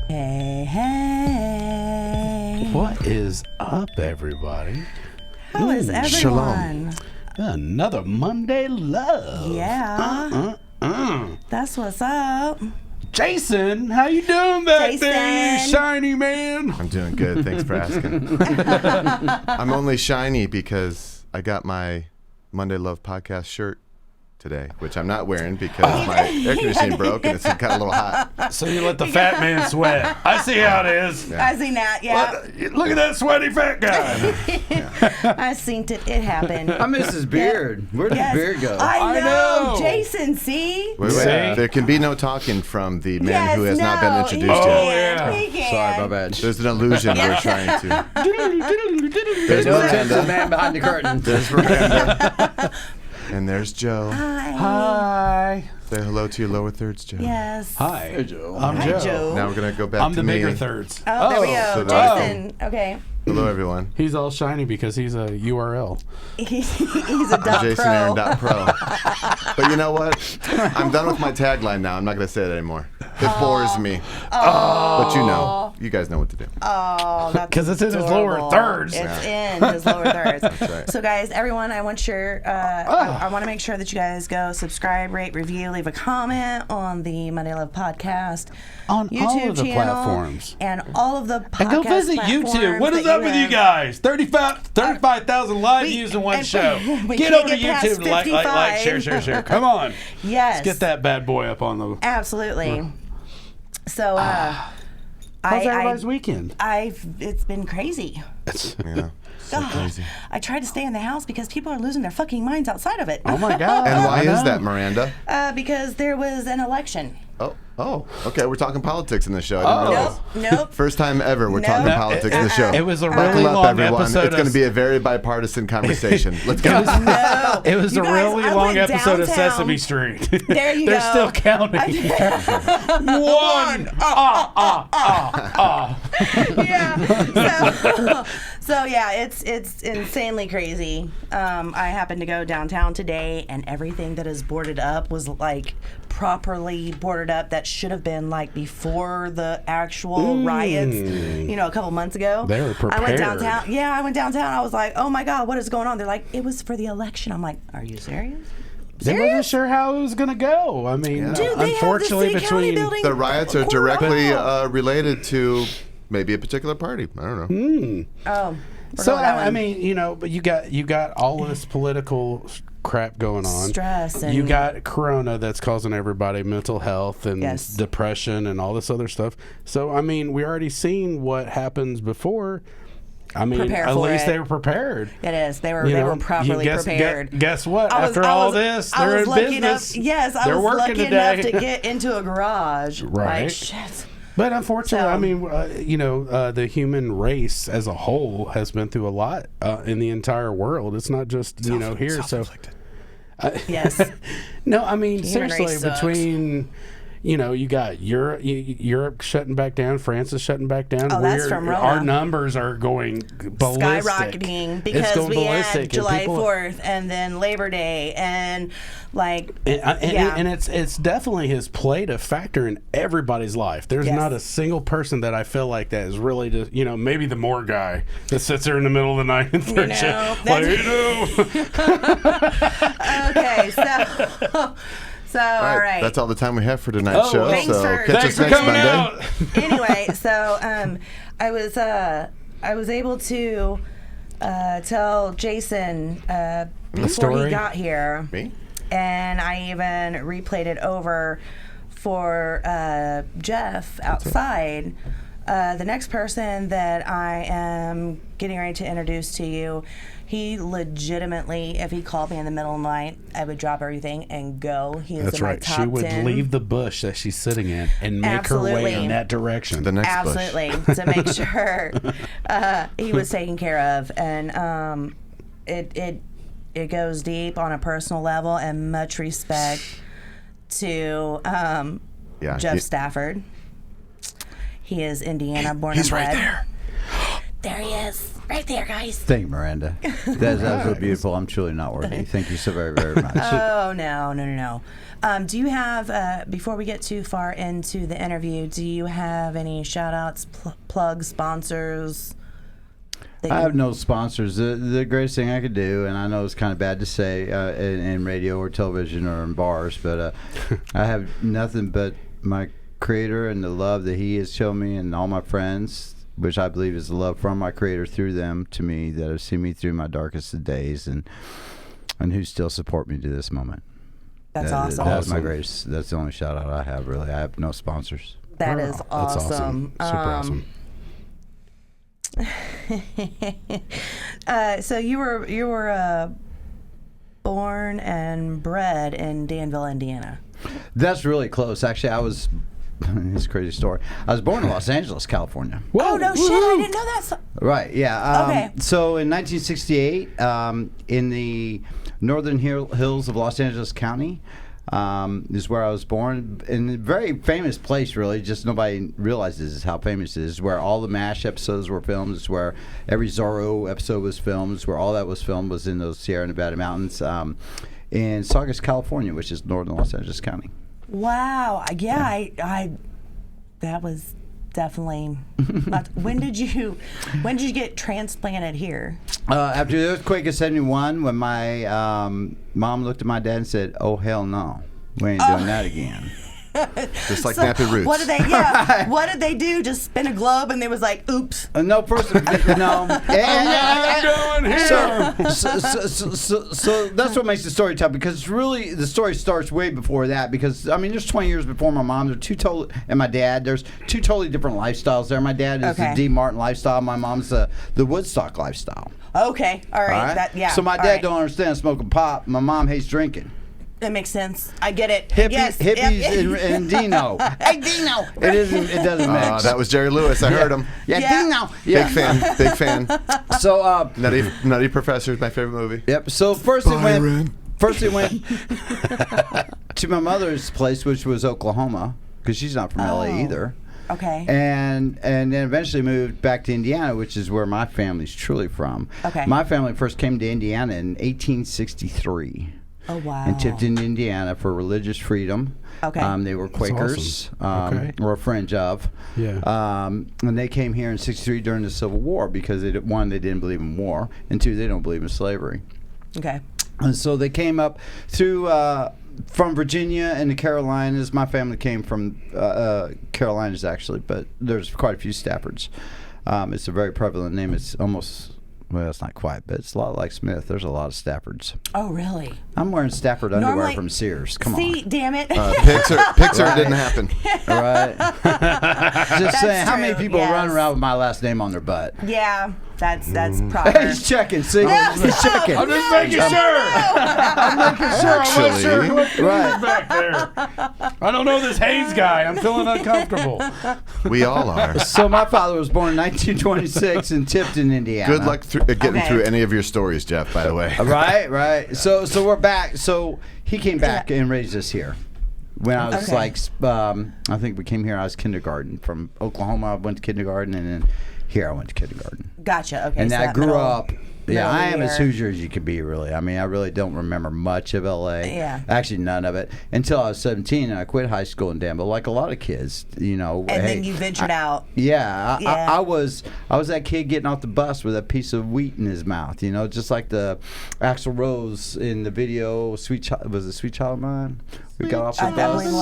Hey, hey. What is up, everybody? How is everyone? Shalom. Another Monday love. Yeah. That's what's up. Jason, how you doing back there, you Jason. shiny man? I'm doing good. Thanks for asking. I'm only shiny because I got my Monday Love podcast shirt today, which I'm not wearing because my air conditioning broke and it's got a little hot. So you let the fat man sweat. I see how it is. I seen that, yeah. Look at that sweaty fat guy. I seen it. It happened. I miss his beard. Where'd Yes. his beard go? I know. know. Jason, see? Wait. See? There can be no talking from the man Yes, who has not been no, introduced he Oh, yet. can. yeah. He can. Sorry, my bad. There's an illusion we're trying to. There's No offense to the Miranda. man behind the curtain. There's Miranda. And there's Joe. Hi. Hi. Say hello to your lower thirds, Joe. Yes. Hi. Hey, Joe. I'm Hi, Joe. Joe. Now we're going to go back I'm to the me. bigger thirds. Oh, there we go. so that- Jason. Okay. Hello, everyone. He's all shiny because he's a URL. He's a I'm dot Jason pro. Aaron Pro. But you know what? I'm done with my tagline now. I'm not going to say it anymore. It bores me. But you guys know what to do. Oh, that's 'Cause it's in his lower adorable. thirds. It's in his lower thirds. That's right. So, guys, everyone, I want I want to make sure that you guys go subscribe, rate, review, leave a comment on the Monday Love podcast On YouTube all of the channel platforms. and all of the podcast And go visit YouTube. What is up with you guys? 35,000 live views in one and show. we Get can't over to get past YouTube, like, 55. share. Come on. Yes. Let's get that bad boy up on the. Absolutely. So, How's everybody's weekend? it's been crazy. Yeah. So God, crazy. I tried to stay in the house because people are losing their fucking minds outside of it. Oh my God. And why I is know. that, Miranda? Because there was an election. Oh, okay. We're talking politics in the show. I didn't realize. Nope. First time ever we're talking No. politics in the show. It was a Buckle really up, long everyone. episode. It's going to be a very bipartisan conversation. Let's go. No. It was You a guys, really I long went episode of downtown. Sesame Street. There you They're go. still counting. One. Yeah. So yeah, it's insanely crazy. I happened to go downtown today, and everything that is boarded up was like properly boarded up. That should have been like before the actual riots. You know, a couple months ago. They were I went prepared. downtown. Yeah, I went downtown. I was like, oh my God, what is going on? They're like, it was for the election. I'm like, are you serious? They wasn't sure how it was going to go. I mean, Dude, they unfortunately, have the city county between building The riots are quarter directly mile. related to maybe a particular party. I don't know. Oh. So forgot that I one. mean, you know, but you got all this political crap going on. Stress and you got Corona that's causing everybody mental health and Yes. depression and all this other stuff. So I mean, we already seen what happens before. I mean, Prepare at for least it. they were prepared. It is. They were You they know, were properly prepared. Guess what? I was- After I all was- this, I they're was in lucky business. enough. Yes, I they're was working lucky today. enough to get into a garage. Right. Like, shit. But unfortunately, So- I mean, you know, the human race as a whole has been through a lot in the entire world. It's not just you know here. So Yes. no, I mean human seriously, race sucks. between you know, you got Europe shutting back down, France is shutting back down. Oh, that's from Rona. Our numbers are going ballistic. Skyrocketing It's because going we ballistic, had and July people- 4th and then Labor Day and like And it's definitely has played a factor in everybody's life. There's Yes. not a single person that I feel like that is really just, you know, maybe the Moore guy that sits there in the middle of the night and third shift. Like, okay, so all right. That's all the time we have for tonight's show. thanks So for- catch Thanks us for next coming Monday. out. Anyway, so I was able to tell Jason before story? he got here. Me? And I even replayed it over for Jeff outside. The next person that I am getting ready to introduce to you, he legitimately, if he called me in the middle of the night, I would drop everything and go. He is That's in my right. top She would 10. leave the bush that she's sitting in and make her way Absolutely. in that direction. The next Absolutely, to make sure he was taken care of, and it goes deep on a personal level, and much respect to Yeah, Jeff Stafford. He is Indiana born He's and bred. right there. There he is. Right there, guys. Thank you, Miranda. That was so beautiful. I'm truly not worthy. Thank you so very, very much. Oh, no. Do you have, before we get too far into the interview, do you have any shout-outs, plugs, sponsors? I have no sponsors. The greatest thing I could do, and I know it's kind of bad to say in radio or television or in bars, but I have nothing but my Creator and the love that He has shown me and all my friends, which I believe is the love from my Creator through them to me, that have seen me through my darkest of days and who still support me to this moment. That's awesome. That's my greatest. That's the only shout out I have, really. I have no sponsors. That is awesome. That's awesome. Super awesome. So you were born and bred in Danville, Indiana. That's really close. Actually, I was. It's a crazy story. I was born in Los Angeles, California. Whoa, no shit! I didn't know that. Right. Yeah. Okay. So in 1968, in the northern hills of Los Angeles County, is where I was born, in a very famous place. Really, just nobody realizes how famous it is. Where all the MASH episodes were filmed. It's where every Zorro episode was filmed. It's where all that was filmed was in those Sierra Nevada mountains, in Saugus, California, which is northern Los Angeles County. Wow. Yeah. I that was definitely. When did you get transplanted here? After the earthquake of '71, when my mom looked at my dad and said, "Oh hell no, we ain't doing that again." Just like Nappy Roots. What did they? Yeah. What did they do? Just spin a globe, and they was like, "Oops." No, first, no. I'm going here. So that's what makes the story tough, because really the story starts way before that. Because I mean, there's 20 years before my mom. And my dad. There's two totally different lifestyles there. My dad is the D. Martin lifestyle. My mom's the Woodstock lifestyle. Okay. All right. So my dad don't understand smoking pot. My mom hates drinking. That makes sense. I get it. Hippies and Dino. Hey, Dino. It doesn't mix. That was Jerry Lewis. I heard him. Yeah, Dino. Yeah. Big fan. So, Nutty Professor is my favorite movie. Yep. So first it went to my mother's place, which was Oklahoma, because she's not from LA either. Okay. And then eventually moved back to Indiana, which is where my family's truly from. Okay. My family first came to Indiana in 1863. Oh, wow. In Tipton, Indiana, for religious freedom. Okay. They were Quakers, awesome. or a fringe of. Yeah. And they came here in '63 during the Civil War because, one, they didn't believe in war, and two, they don't believe in slavery. Okay. And so they came up through from Virginia and the Carolinas. My family came from Carolinas, actually, but there's quite a few Staffords. It's a very prevalent name. It's almost... Well, it's not quite, but it's a lot like Smith. There's a lot of Staffords. Oh, really? I'm wearing Stafford underwear from Sears. Come on. See, damn it. Pixar didn't happen. All right. Just saying, how many true, people yes. run around with my last name on their butt? Yeah, that's proper. He's checking. See, he's checking. I'm just making sure. I'm making sure. I'm not sure what Right. back there. I don't know this Hayes guy. I'm feeling uncomfortable. We all are. So my father was born in 1926 in Tipton, Indiana. Good luck getting through any of your stories, Jeff, by the way. Right. So we're back. So he came back and raised us here. When I was I think we came here, I was kindergarten. From Oklahoma, I went to kindergarten, and then here I went to kindergarten. Gotcha. Okay. And so I grew up. Yeah, middle I am as year. Hoosier as you could be, really. I mean, I really don't remember much of L.A. Yeah. Actually, none of it. Until I was 17, and I quit high school in Danville, like a lot of kids, you know. And then you ventured out. Yeah, I was that kid getting off the bus with a piece of wheat in his mouth, you know, just like the Axl Rose in the video, Sweet Child of Mine? We got off the I bus. believe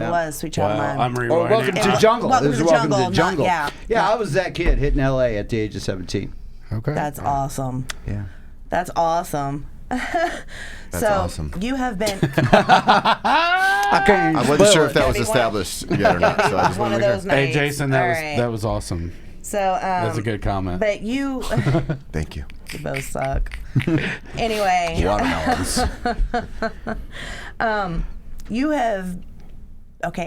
it was Sweet Child of Mine. I'm rewinding. Or Welcome to Jungle. Welcome It was to Welcome Jungle, to Jungle. yeah. I was that kid hitting L.A. at the age of 17. Okay. That's awesome. Yeah. That's awesome. That's awesome. You have been I wasn't sure if that was established yet or not, so I just one wanted of to those make nights. Hey, Jason, that was awesome. So That's a good comment. But you Thank you. you both suck. Anyway, Watermelons. you have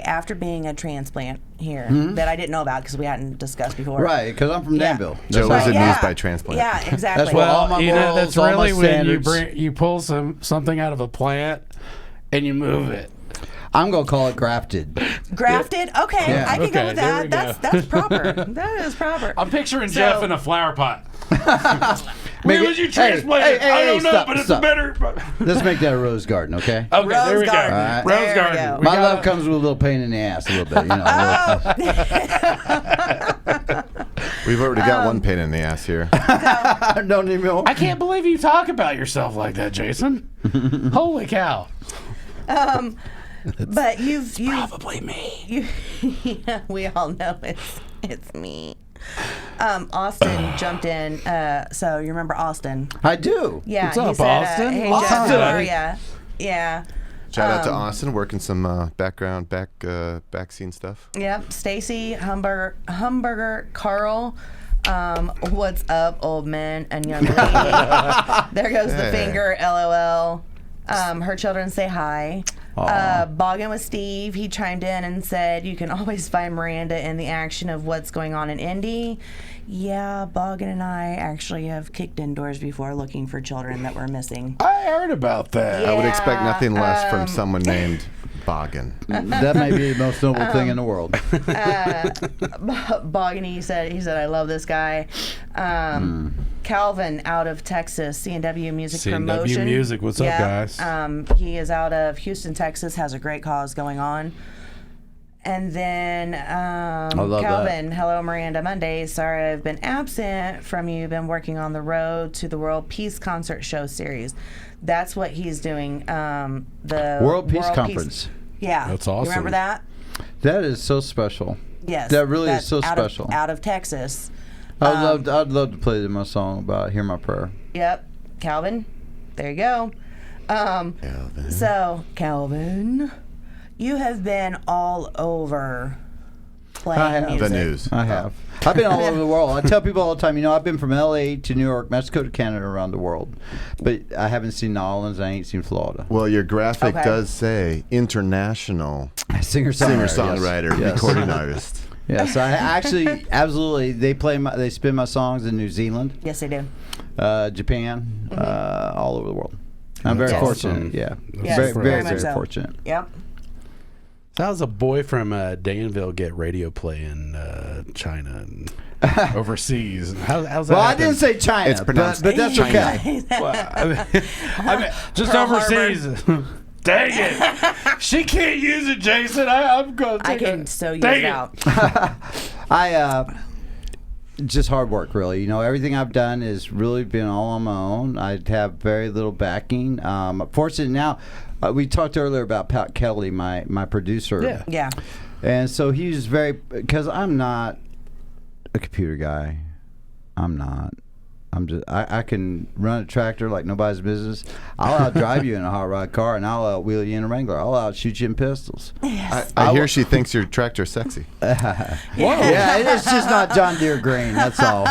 after being a transplant here that I didn't know about because we hadn't discussed before. Right, because I'm from Danville. Joe was in news by transplant. Yeah, exactly. That's what all my morals, that's all really my when standards. you pull something out of a plant and you move it. I'm gonna call it grafted. Grafted? Okay, Yeah. I can go Okay, with there we that. go. That's proper. That is proper. I'm picturing So- Jeff in a flower pot. Make Where it- would you hey, transplant it? hey, I hey, don't know, stop, but it's stop. better. Let's make that a rose garden, okay? Okay, there Rose we go. garden. All right. Rose There we garden. go. We My got love it. comes with a little pain in the ass, a little bit. You know. We've already got one pain in the ass here. Don't need more. I can't believe you talk about yourself like that, Jason. Holy cow. But you've Probably me. yeah, we all know it's me. Austin jumped in. So you remember Austin? I do. Yeah. What's he up, said, Austin? Hey, What's Jeff, up, how buddy? are ya? Yeah. Shout out to Austin, working some back scene stuff. Yep. Stacy, Hamburger, Carl. What's up, old man and young lady? There goes the Hey. finger. LOL. Her children say hi. Boggin with Steve, he chimed in and said, you can always find Miranda in the action of what's going on in Indy. Yeah, Boggin and I actually have kicked indoors before looking for children that were missing. I heard about that. I would expect Yeah, nothing less from someone named Boggin. That may be the most noble thing in the world. Boggin, he said, I love this guy. Calvin out of Texas, C&W Music C&W Promotion. Music, what's up, guys? He is out of Houston, Texas, has a great cause going on. And then love Calvin, hello Miranda Monday. Sorry I've been absent from you. Been working on the Road to the World Peace Concert Show series. That's what he's doing. The World Peace Conference. Yeah. That's You awesome. remember that? That is so special. Yes. That really is That's so out special. Out of Texas. I'd love to play my song about Hear My Prayer. Yep. Calvin. There you go. Calvin. So, Calvin, you have been all over playing I have. music. The news. I have. I've been all over the world. I tell people all the time, I've been from L.A. to New York, Mexico to Canada, around the world. But I haven't seen New Orleans. I ain't seen Florida. Well, your graphic Okay. does say international Singer-songwriter. singer-songwriter, recording artist. Yes, I actually, absolutely. They spin my songs in New Zealand, Yes, they do. Japan, all over the world. I'm very That's fortunate. awesome. Yeah, Yes, very, very very, much very so. fortunate. Yep. How does a boy from Danville get radio play in China and overseas? How's that Well, I happen? didn't say China, It's pronounced but that's China. okay. Well, I mean, just Pearl overseas. Dang it! She can't use it, Jason. I'm going to I take can it. so use Dang it it. out. Just hard work, really. Everything I've done has really been all on my own. I have very little backing. Fortunate now. We talked earlier about Pat Kelly, my producer. Yeah. Yeah. And so he's very, because I'm not a computer guy. I'm not. I'm just. I can run a tractor like nobody's business. I'll outdrive you in a hot rod car, and I'll outwheel you in a Wrangler. I'll outshoot you in pistols. I hear she thinks your tractor's sexy. Yeah, it's just not John Deere green. That's all.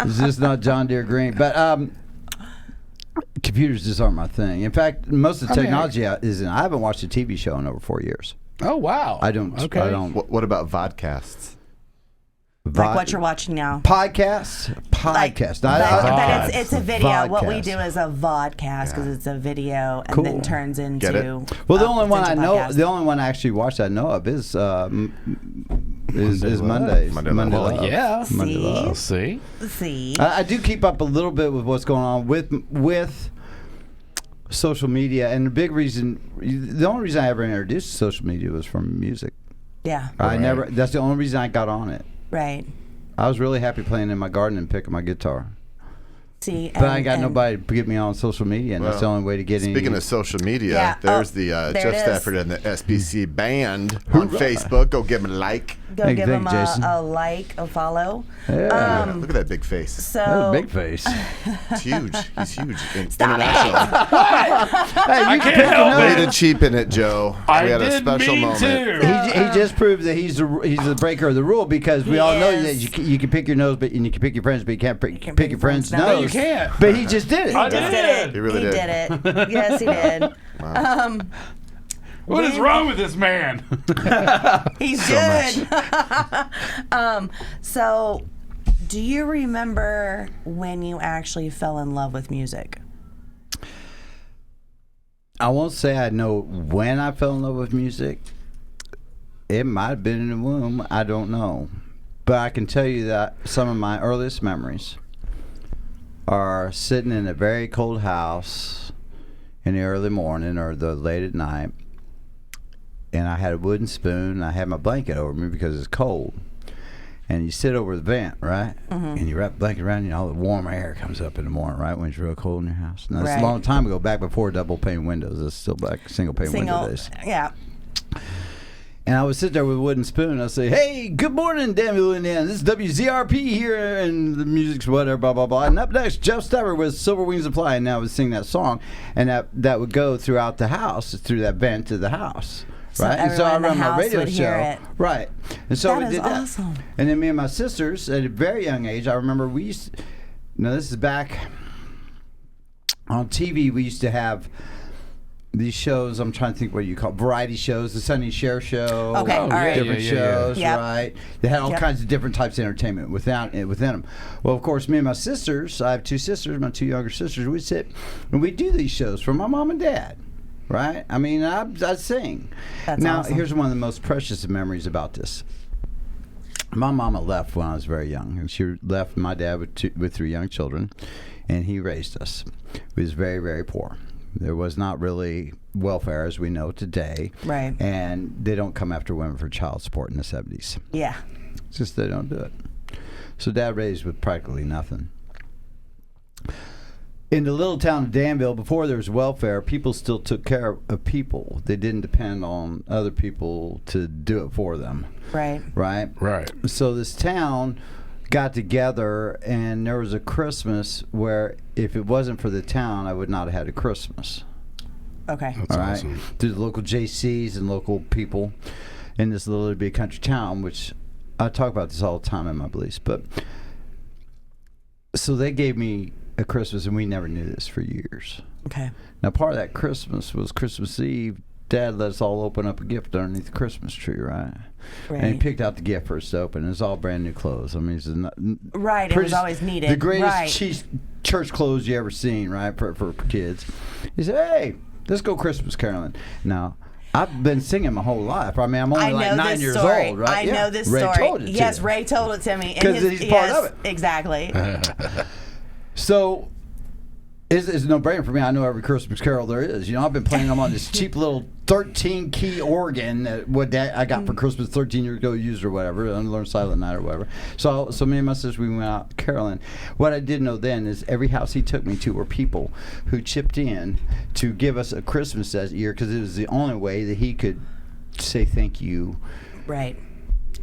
It's just not John Deere green. But computers just aren't my thing. In fact, most of the technology isn't. I haven't watched a TV show in over 4 years. Oh wow! I don't. Okay. I don't. What about vodcasts? Like what you're watching now. Podcasts. Like, Podcast. but it's a video. What we Vodcast. do is a vodcast because it's a video and Cool. then turns into. Get it? Well, the only one I potential know, podcast. the only one I actually watched I know of is Monday Mondays. Monday Monday Love. Well, Love. yeah. Monday See? Love. See. See. I do keep up a little bit with what's going on with social media, and the only reason I ever introduced social media was from music. Yeah. That's the only reason I got on it. Right. I was really happy playing in my garden and picking my guitar. See. But I ain't got nobody to get me on social media, and that's the Well, only way to get in. Speaking of social media, Yeah. there's Oh, the there Jeff it is. Stafford and the SPC band on Facebook. Go give him a like. Go Thank give you, him Jason. a like, a follow. Yeah. Look at that big face. So. Big face. It's huge. He's huge. Stop it. International. Hey, you can pick help your Way nose. to cheapen it, Joe. I We had a didn't special mean moment. to. He just proved that he's the breaker of the rule, because we He all know is. that you can pick your nose, and you can pick your friends, but you can't pick your friend's No, nose. you can't. But he just did it. I Just did. did it. He really did. it. Yes, he did. What is wrong with this man? He's good. So, do you remember when you actually fell in love with music? I won't say I know when I fell in love with music. It might have been in the womb. I don't know. But I can tell you that some of my earliest memories are sitting in a very cold house in the early morning or the late at night. And I had a wooden spoon. And I had my blanket over me because it's cold. And you sit over the vent, right? Mm-hmm. And you wrap the blanket around you, and all the warm air comes up in the morning, right? When it's real cold in your house. And that's a long time ago, back before double pane windows. It's still back single pane window days. Yeah. And I would sit there with a wooden spoon, and I'd say, hey, good morning, Danville, Indiana. This is WZRP here, and the music's whatever, blah, blah, blah. And up next, Jeff Stafford with Silver Wings of Fly, and I would sing that song. And that would go throughout the house, through that vent to the house. So right, and so I run my radio show. Right, and so we that did is awesome. that. And then me and my sisters, at a very young age, I remember we used. This is back on TV. We used to have these shows. I'm trying to think what you call variety shows. The Sunny Share Show. Okay, all right. Different shows, Yep. right? They had all kinds of different types of entertainment within them. Well, of course, me and my sisters. I have two sisters. My two younger sisters. We sit and we do these shows for my mom and dad. Right? I mean, I sing. That's now, awesome. Here's one of the most precious memories about this. My mama left when I was very young, and she left my dad with 3 young children, and he raised us. We was very, very poor. There was not really welfare as we know today. Right. And they don't come after women for child support in the 70s. Yeah. It's just they don't do it. So Dad raised with practically nothing. In the little town of Danville, before there was welfare, people still took care of people. They didn't depend on other people to do it for them. Right. Right? Right. So this town got together, and there was a Christmas where if it wasn't for the town, I would not have had a Christmas. Okay. That's All right? awesome. Through the local JCs and local people in this little big country town, which I talk about this all the time in my beliefs. But so they gave me a Christmas, and we never knew this for years. Okay. Now, part of that Christmas was Christmas Eve. Dad let us all open up a gift underneath the Christmas tree, right? And he picked out the gift for us to open. It was all brand new clothes. I mean, it's not, right. It was always needed. The greatest right. church clothes you ever seen, right? For kids. He said, "Hey, let's go Christmas caroling." Now, I've been singing my whole life. I mean, I'm only like 9 years old, right? I know this Ray story. told it to Yes, you. Ray told it to me. Because he's part of it. Exactly. So it's a no-brainer for me. I know every Christmas carol there is. You know, I've been playing them on this cheap little 13-key organ that I got for Christmas 13 years ago, used or whatever, Unlearned Silent Night or whatever. So me and my sister, we went out caroling. What I didn't know then is every house he took me to were people who chipped in to give us a Christmas that year because it was the only way that he could say thank you. Right.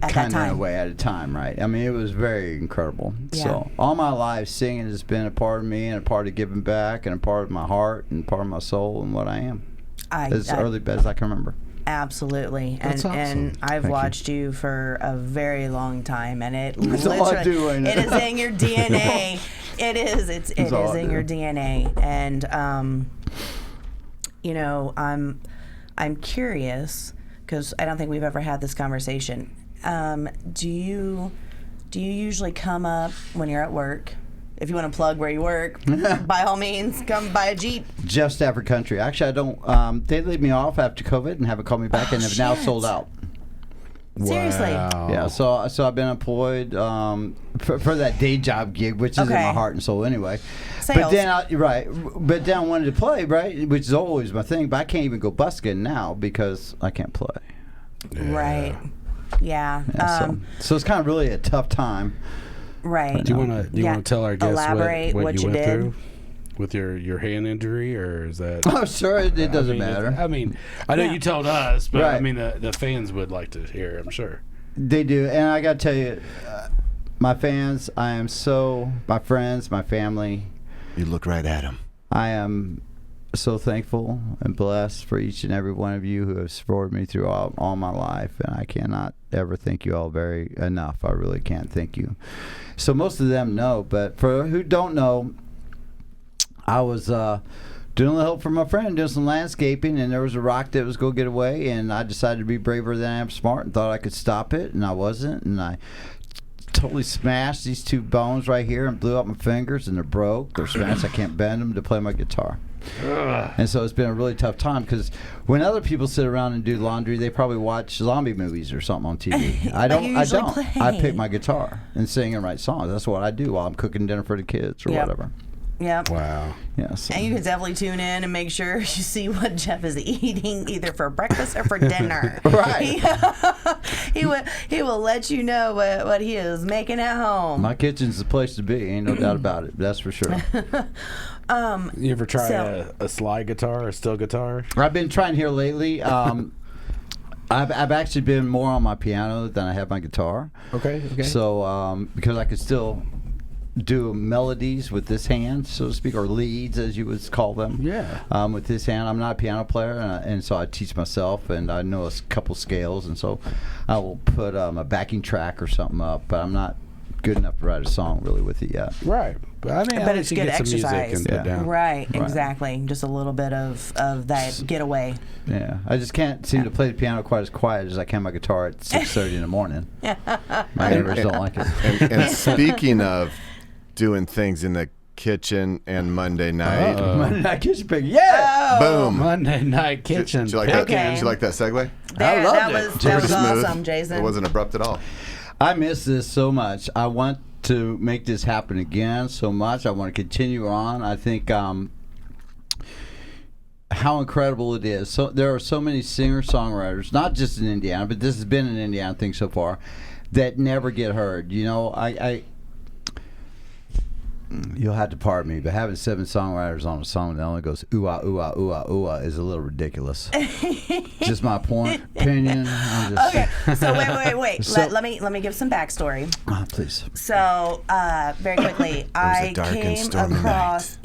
At Kind that of in a time. way at a time, right? I mean, it was very incredible. Yeah. So all my life, singing has been a part of me and a part of giving back and a part of my heart and part of my soul and what I am. As early as I can remember. Absolutely. That's awesome. And I've watched you for a very long time, and it That's all I do right now. it is in your DNA. It is. It is in your DNA. And you know, I'm curious because I don't think we've ever had this conversation. Do you usually come up when you're at work? If you want to plug where you work, by all means, come buy a Jeep. Jeff Stafford Country. Actually, I don't. They laid me off after COVID and haven't called me back, and have now sold out. Seriously. Wow. Yeah, so I've been employed for that day job gig, which is in my heart and soul anyway. Sales. But then I wanted to play, right, which is always my thing. But I can't even go busking now because I can't play. Yeah. Right. Yeah. So it's kind of really a tough time. Right. Do you want to tell our guests Elaborate what you you went did through with your hand injury, or is that? Oh, sure, it doesn't matter. I mean, I know Yeah. you told us, but I Right. mean the fans would like to hear. I'm sure. They do, and I got to tell you, my fans, my friends, my family. You look right at him. I am so thankful and blessed for each and every one of you who have supported me through all my life, and I cannot ever thank you all enough. I really can't thank you. So most of them know, but for who don't know, I was doing a little help for my friend, doing some landscaping, and there was a rock that was going to get away, and I decided to be braver than I am smart and thought I could stop it, and I wasn't, and I totally smashed these 2 bones right here and blew up my fingers, and they're broke. They're smashed. I can't bend them to play my guitar. And so it's been a really tough time because when other people sit around and do laundry, they probably watch zombie movies or something on TV. I don't. I pick my guitar and sing and write songs. That's what I do while I'm cooking dinner for the kids or whatever. Yep. Wow. Yes. And you can definitely tune in and make sure you see what Jeff is eating, either for breakfast or for dinner. Right. He will let you know what he is making at home. My kitchen's the place to be. Ain't no doubt about it. That's for sure. You ever try a slide guitar, a steel guitar? I've been trying here lately. I've actually been more on my piano than I have my guitar. Okay. So because I could still do melodies with this hand, so to speak, or leads as you would call them. Yeah. With this hand, I'm not a piano player, and so I teach myself, and I know a couple scales, and so I will put a backing track or something up, but I'm not good enough to write a song really with it yet. Right. But I mean, But it's good exercise. And put down. Right, exactly. Just a little bit of that getaway. Yeah, I just can't seem to play the piano quite as quiet as I can my guitar at 6:30 in the morning. My neighbors don't like it. And speaking of doing things in the kitchen and Monday night. Monday night kitchen picking. Yeah. Boom. Monday night kitchen. Did you like that? Did you like that segue? There, loved that it. was Pretty smooth. awesome, Jason. It wasn't abrupt at all. I miss this so much. I want to make this happen again so much. I want to continue on. I think how incredible it is. So there are so many singer-songwriters, not just in Indiana, but this has been an Indiana thing so far, that never get heard. You know, I you'll have to pardon me, but having 7 songwriters on a song that only goes ooh-ah, ooh-ah, ooh-ah, ooh-ah is a little ridiculous. Just my opinion. I'm just, Okay, so wait. So- let me give some backstory. Please. So, very quickly, I dark and came stormy across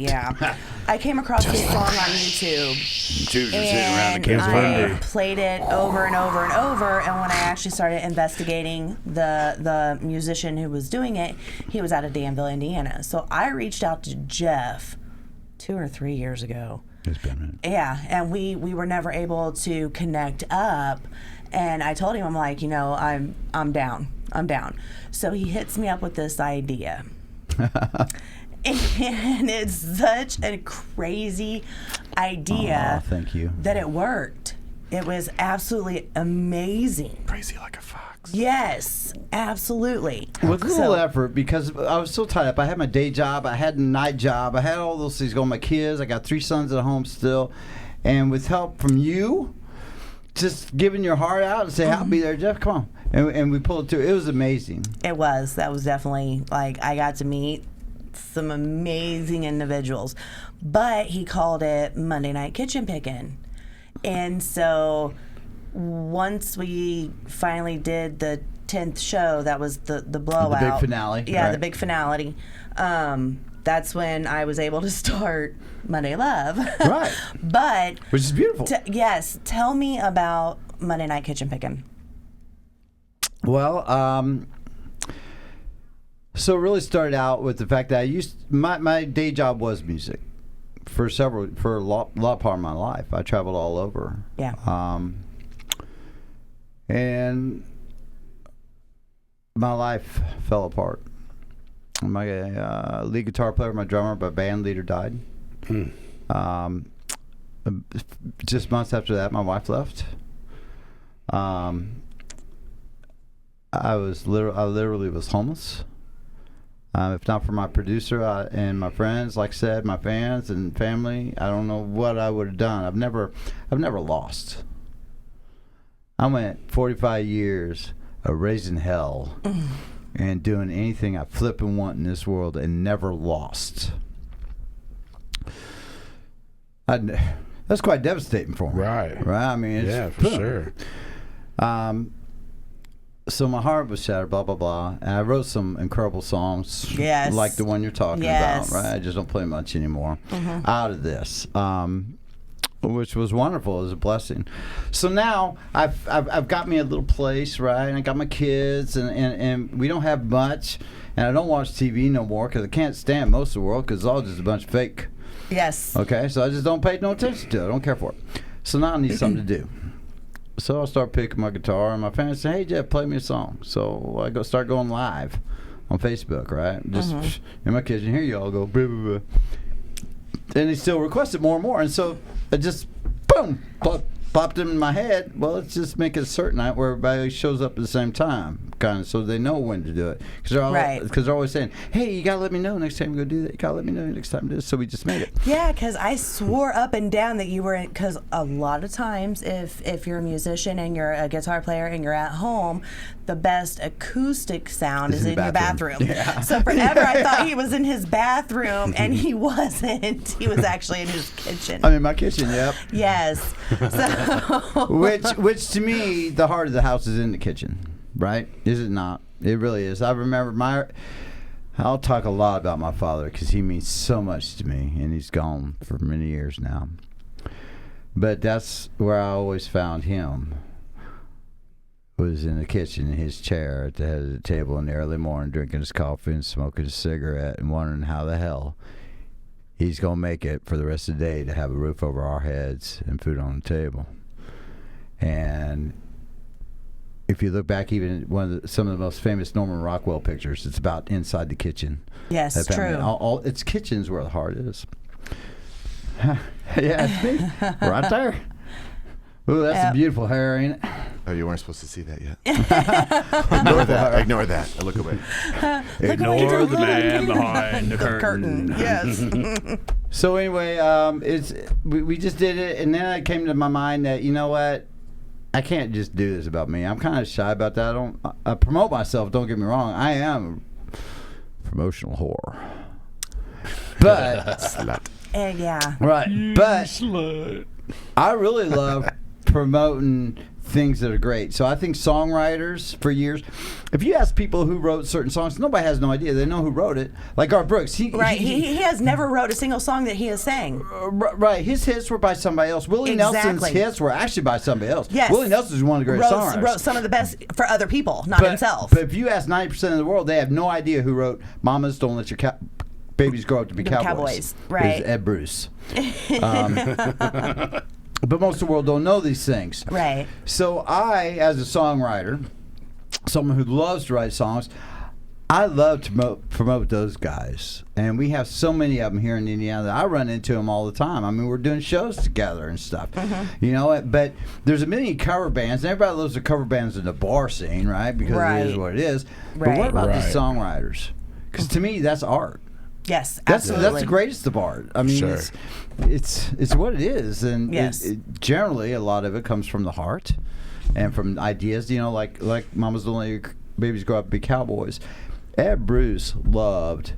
I came across this song on YouTube. Dudes are sitting around the And campfire. I played it over and over and over, and when I actually started investigating the musician who was doing it, he was out of Danville, Indiana. So I reached out to Jeff 2 or 3 years ago. It's been a minute. Yeah, and we were never able to connect up. And I told him, I'm like, you know, I'm down. So he hits me up with this idea. And it's such a crazy idea Thank you. that it worked. It was absolutely amazing. Crazy like a fox. Yes, absolutely. With a little effort, because I was so tied up. I had my day job, I had a night job, I had all those things going. My kids, I got 3 sons at home still, and with help from you, just giving your heart out and say, "I'll be there, Jeff. Come on," and we pulled it through. It was amazing. It was. That was definitely, like, I got to meet some amazing individuals. But he called it Monday Night Kitchen Pickin'. And so once we finally did the 10th show, that was the blowout. The big finale. Yeah, right. the big finale. That's when I was able to start Monday Love. Right. But Which is beautiful. yes, tell me about Monday Night Kitchen Pickin'. Well, so it really started out with the fact that my day job was music for a lot part of my life. I traveled all over. Yeah. And my life fell apart. My lead guitar player, my drummer, my band leader died. Just months after that, my wife left. I literally was homeless. If not for my producer and my friends, like I said, my fans and family, I don't know what I would have done. I've never lost. I went 45 years of raising hell and doing anything I flip and want in this world and never lost. That's quite devastating for me. Right. I mean, it's, Yeah, for sure. So my heart was shattered, blah, blah, blah. And I wrote some incredible songs. Yes. Like the one you're talking Yes. about, right? I just don't play much anymore out of this, which was wonderful. It was a blessing. So now I've got me a little place, right? And I got my kids, and we don't have much. And I don't watch TV no more because I can't stand most of the world because it's all just a bunch of fake. Yes. Okay? So I just don't pay no attention to it. I don't care for it. So now I need something to do. So I start picking my guitar, and my fans say, "Hey Jeff, play me a song." So I start going live on Facebook, right? Just in my kitchen. Here you all go. Blah, blah, blah. And he still requested more and more. And so it just, boom, popped in my head. Well, let's just make it a certain night where everybody shows up at the same time, kind of, so they know when to do it. Because they're always saying, hey, you got to let me know next time you go do that. You got to let me know next time you do this. So we just made it. Yeah, because I swore up and down that you were in, because a lot of times if you're a musician and you're a guitar player and you're at home, the best acoustic sound is in your bathroom. Yeah. So forever I thought he was in his bathroom, and he wasn't. He was actually in his kitchen. I'm in my kitchen, yep. Yes. So which to me, the heart of the house is in the kitchen, right? Is it not? It really is. I remember I'll talk a lot about my father because he means so much to me, and he's gone for many years now. But that's where I always found him, was in the kitchen in his chair at the head of the table in the early morning, drinking his coffee and smoking a cigarette and wondering how the hell he's going to make it for the rest of the day to have a roof over our heads and food on the table. And if you look back, even some of the most famous Norman Rockwell pictures, it's about inside the kitchen. Yes, true. It's kitchen's where the heart is. Yeah, it's me. Right there. Ooh, that's a beautiful hair, ain't it? Oh, you weren't supposed to see that yet. Ignore that. I look away. Ignore the man behind the curtain. Yes. So anyway, we just did it, and then it came to my mind that, you know what, I can't just do this about me. I'm kind of shy about that. I promote myself. Don't get me wrong. I am a promotional whore, but Slut. Yeah. Right. But Slut. I really love promoting things that are great. So I think songwriters for years, if you ask people who wrote certain songs, nobody has no idea. They know who wrote it. Like Garth Brooks. He has never wrote a single song that he has sang. Right. His hits were by somebody else. Willie Nelson's hits were actually by somebody else. Yes. Willie Nelson's one of the greatest songwriters. Wrote some of the best for other people, not himself. But if you ask 90% of the world, they have no idea who wrote Mamas Don't Let Your Babies Grow Up to Be Cowboys. Right. It was Ed Bruce. But most of the world don't know these things. Right. So I, as a songwriter, someone who loves to write songs, I love to promote those guys. And we have so many of them here in Indiana that I run into them all the time. I mean, we're doing shows together and stuff. Mm-hmm. You know, but there's a million cover bands. And everybody loves the cover bands in the bar scene, right? Because it is what it is. Right. But what about the songwriters? Because to me, that's art. Yes, absolutely. That's the greatest of art. I mean, Sure. it's what it is, and yes. Generally a lot of it comes from the heart and from ideas. You know, like Mamas Don't Let Your Babies Grow Up to Be Cowboys. Ed Bruce loved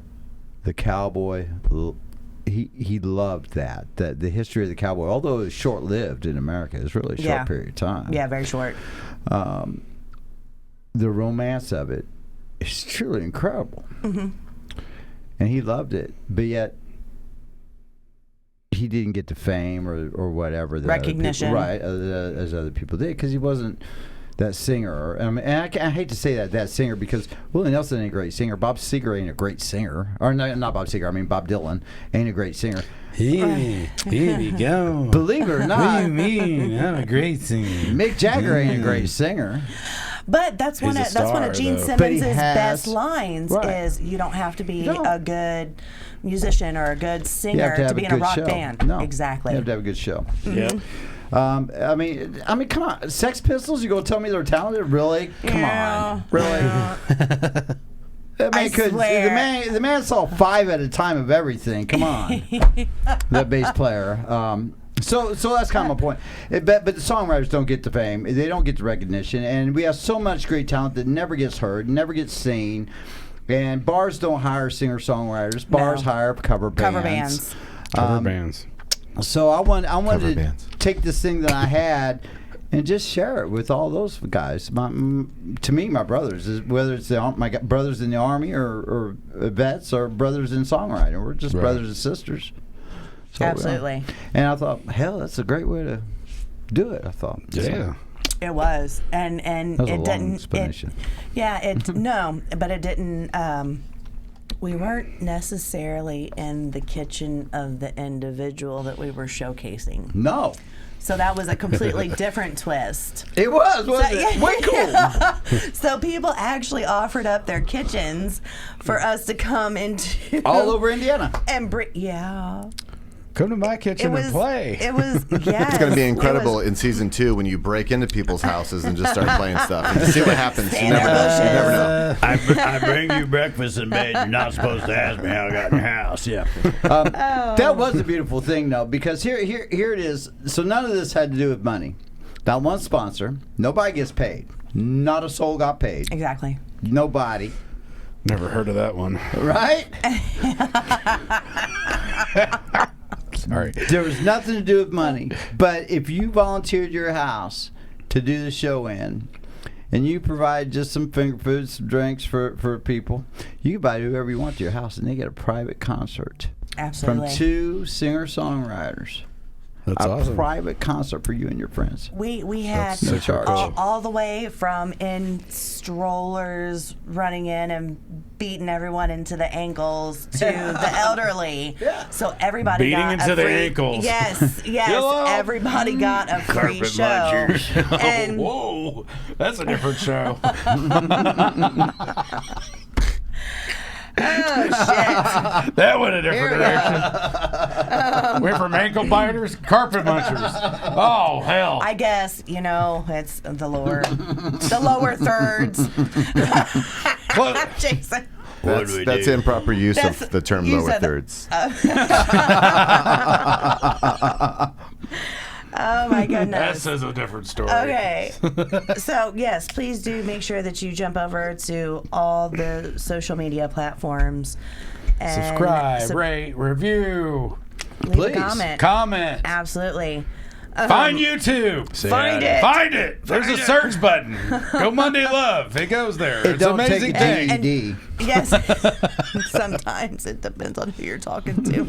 the cowboy. He loved that the history of the cowboy, although it was short lived in America. It was really a short period of time. Yeah, very short. The romance of it is truly incredible. Mm-hmm. And he loved it, but yet he didn't get the fame or whatever. Recognition. As other people did, because he wasn't that singer. And I hate to say that singer, because Willie Nelson ain't a great singer. Bob Seger ain't a great singer. Or no, not Bob Seger, I mean Bob Dylan ain't a great singer. Here we go. Believe it or not. What do you mean? I'm a great singer. Mick Jagger ain't a great singer. But that's one of Gene Simmons' best lines is you don't have to be a good musician or a good singer to be in a rock band. No. Exactly. You have to have a good show. Yep. I mean, come on. Sex Pistols, you gonna tell me they're talented? Really? Come on. Really? The man saw 5 at a time of everything. Come on. That bass player. So that's kind of my point. But the songwriters don't get the fame. They don't get the recognition. And we have so much great talent that never gets heard, never gets seen. And bars don't hire singer-songwriters. Bars hire cover bands. Cover bands. So I wanted to take this thing that I had and just share it with all those guys. To me, my brothers, whether it's my brothers in the Army or vets or brothers in songwriting. We're just brothers and sisters. So, absolutely. And I thought, hell, that's a great way to do it. I thought, yeah, it was, and that was it a didn't. Long explanation. No, but it didn't. We weren't necessarily in the kitchen of the individual that we were showcasing. No. So that was a completely different twist. It wasn't it? Way cool. So people actually offered up their kitchens for us to come into all over Indiana. And Come to my kitchen and play. It was, yes. It's going to be incredible in season 2 when you break into people's houses and just start playing stuff and just see what happens. You never know. You never know. I bring you breakfast in bed. You're not supposed to ask me how I got in your house. Yeah. That was a beautiful thing, though, because here it is. So none of this had to do with money. Not one sponsor. Nobody gets paid. Not a soul got paid. Exactly. Never Nobody. heard of that one. Right? Sorry. There was nothing to do with money. But if you volunteered your house to do the show in, and you provide just some finger foods, some drinks for people, you can buy whoever you want to your house, and they get a private concert. Absolutely. From 2 singer-songwriters. That's awesome. Private concert for you and your friends. We had no charge. all the way from in strollers running in and beating everyone into the ankles to the elderly. Yeah. So everybody Beating got into a the free, ankles. Yes. Hello? Everybody got a free Carpet show. munchers. And Whoa, that's a different show. oh shit. That went a different direction. We're from ankle biters, carpet munchers. Oh hell! I guess, it's the lower thirds. Jason. That's improper use of the term you lower said thirds. Oh my goodness. That says a different story. Okay. So, yes, please do make sure that you jump over to all the social media platforms. And Subscribe, rate, review, leave a Please. comment. Absolutely. Find YouTube. Find it. Find it. There's a search button. Go Monday Love. It goes there. It It's an don't take amazing a thing. GED. Yes. Sometimes it depends on who you're talking to.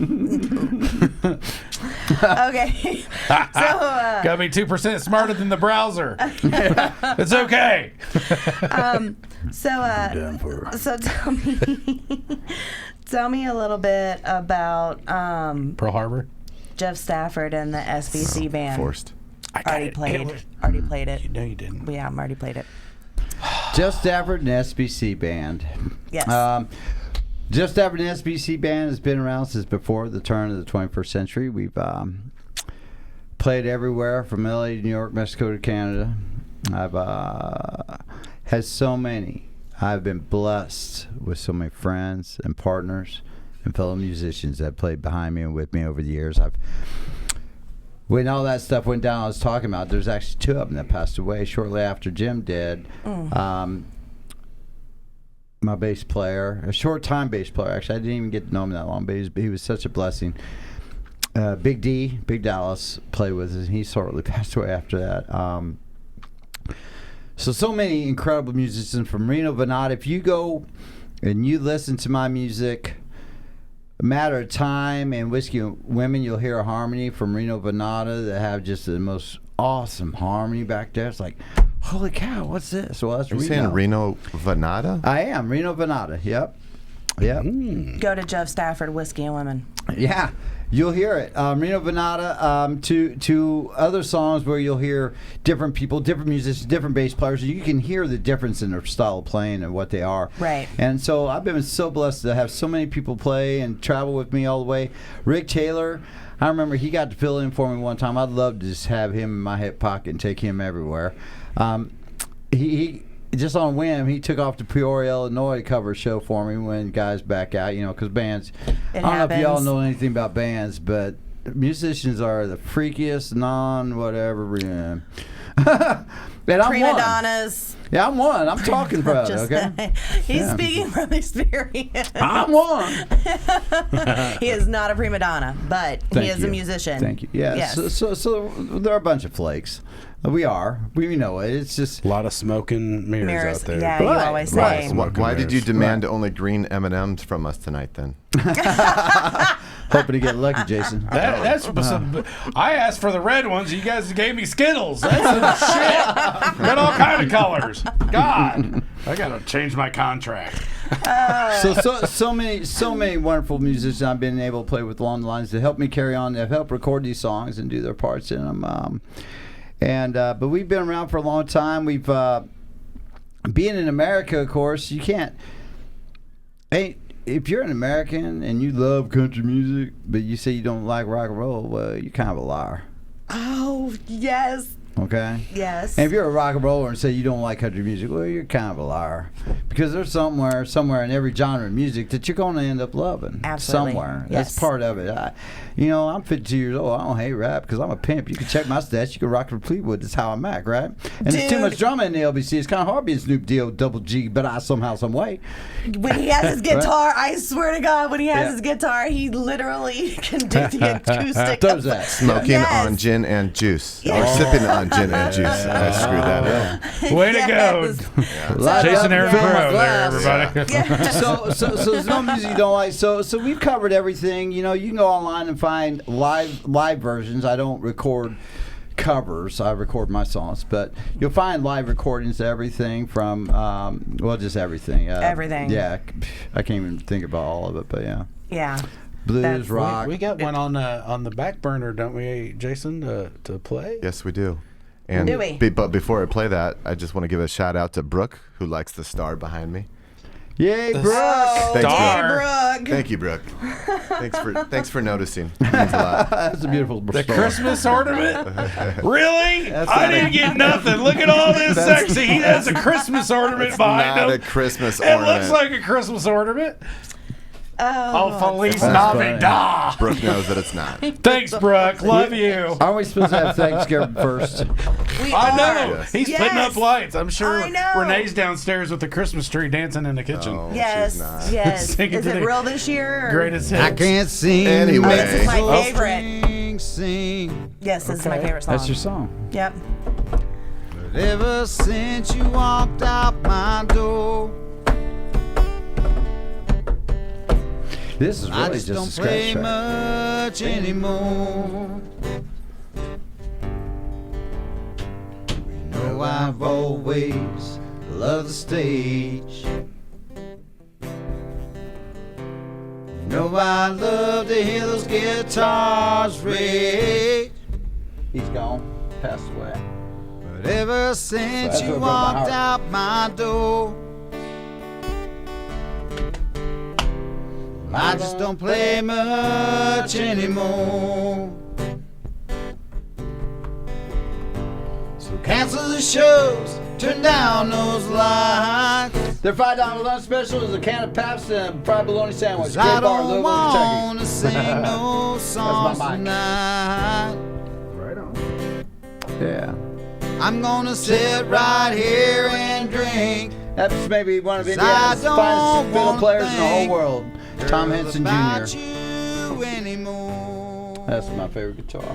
Okay. So, Gotta be 2% smarter than the browser. It's okay. So tell me a little bit about Pearl Harbor. Jeff Stafford and the SBC band. Forced. Already played it. No, you didn't. Yeah, I'm already played it. Jeff Stafford and SBC Band. Yes. Jeff Stafford and SBC Band has been around since before the turn of the 21st century. We've played everywhere from LA to New York, Mexico to Canada. I've had so many. I've been blessed with so many friends and partners and fellow musicians that played behind me and with me over the years. When all that stuff went down, I was talking about, there's actually 2 of them that passed away shortly after Jim did. My bass player, a short-time bass player, actually, I didn't even get to know him that long, but he was such a blessing. Big Dallas played with us, and he shortly passed away after that. So many incredible musicians from Reno Venata. If you go and you listen to my music, A Matter of Time and Whiskey and Women, you'll hear a harmony from Reno Venata that have just the most awesome harmony back there. It's like, holy cow, what's this? Well, that's Are you Reno. saying Reno Venata? I am. Reno Venata. Yep. Go to Jeff Stafford, Whiskey and Women. Yeah. You'll hear it. Reno Venata, to other songs where you'll hear different people, different musicians, different bass players. You can hear the difference in their style of playing and what they are. Right. And so I've been so blessed to have so many people play and travel with me all the way. Rick Taylor, I remember he got to fill in for me one time. I'd love to just have him in my hip pocket and take him everywhere. He just on a whim, he took off to Peoria, Illinois to cover a show for me when guys back out, because bands, I don't know if y'all know anything about bands, but musicians are the freakiest, non-whatever. And I'm Prima one. donnas. Yeah, I'm one. I'm talking about it, Just- okay? He's speaking from experience. I'm one. He is not a prima donna, but he is a musician. Thank you. Yeah. Yes. So there are a bunch of flakes. We know it. It's just A lot of smoke and mirrors out there. Yeah, you Right, always right. say. Why did you demand only green M&Ms from us tonight then? hoping to get lucky, Jason. That's some, I asked for the red ones. You guys gave me Skittles. That's some shit. Got all kind of colors. God, I gotta change my contract. So many wonderful musicians I've been able to play with along the lines to help me carry on. They've helped record these songs and do their parts in them. But we've been around for a long time. We've being in America, of course, you can't. if you're an American and you love country music, but you say you don't like rock and roll, well, you're kind of a liar. Oh, yes. Okay? Yes. And if you're a rock and roller and say you don't like country music, well, you're kind of a liar. Because there's somewhere in every genre of music that you're going to end up loving. Absolutely. Somewhere. Yes. That's part of it. I'm 52 years old. I don't hate rap because I'm a pimp. You can check my stats. You can rock for Fleetwood. That's how I'm at, right? And there's too much drama in the LBC. It's kind of hard being Snoop D-O double G, but I somehow, some way. When he has his guitar, I swear to God, when he has his guitar, he literally can do the acoustic. Does that. Smoking on gin and juice. Or sipping on gin and juice. I screwed that up. Way to go. Jason Aaron Pro there, everybody. Yeah. So there's no music you don't like. So we've covered everything. You can go online and find live versions. I don't record covers. I record my songs, but you'll find live recordings of everything from just everything. Everything. Yeah, I can't even think about all of it, but yeah. Yeah. Blues, rock. We got one on the back burner, don't we, Jason, to play? Yes, we do. And Do we? But before I play that, I just want to give a shout out to Brooke, who likes the star behind me. Yay, Brooke! Oh, Thank Hey, you. Brooke. Thank you, Brooke. Thanks for noticing. It means a lot. That's a beautiful The story. Christmas ornament? Really? I didn't get nothing. Look at all this sexy. He has a Christmas ornament behind Not a him. Christmas It ornament. looks like a Christmas ornament. Oh, Oh, Feliz That's funny. Navidad. Brooke knows that it's not. Thanks, Brooke. Love you. Aren't we supposed to have Thanksgiving first? we I are. know. Yes. He's Yes. putting up lights. I'm sure I know. Renee's downstairs with the Christmas tree dancing in the kitchen. Oh, Yes, she's not. yes. Sing it Is to it the real this year? Or? Greatest hits. I can't sing. Anyway. This is my favorite. Sing. Yes, this is my favorite song. That's your song. Yep. But ever since you walked out my door, this is really just a scratch track. Much anymore. You know I've always loved the stage. You know I love to hear those guitars rage. He's gone, passed away. But ever since you walked out my door, I just don't play much anymore. So cancel the shows, turn down those lights. Their $5 lunch special is a can of Pabst and a fried bologna sandwich. Great I bar, don't Louisville, want Kentucky. to sing no songs mic. tonight. Right on. Yeah. I'm gonna sit right here and drink. That's maybe one of 'Cause Indiana's I don't finest fiddle wanna players in the whole think world. Tom Henson about Jr. you anymore. That's my favorite guitar.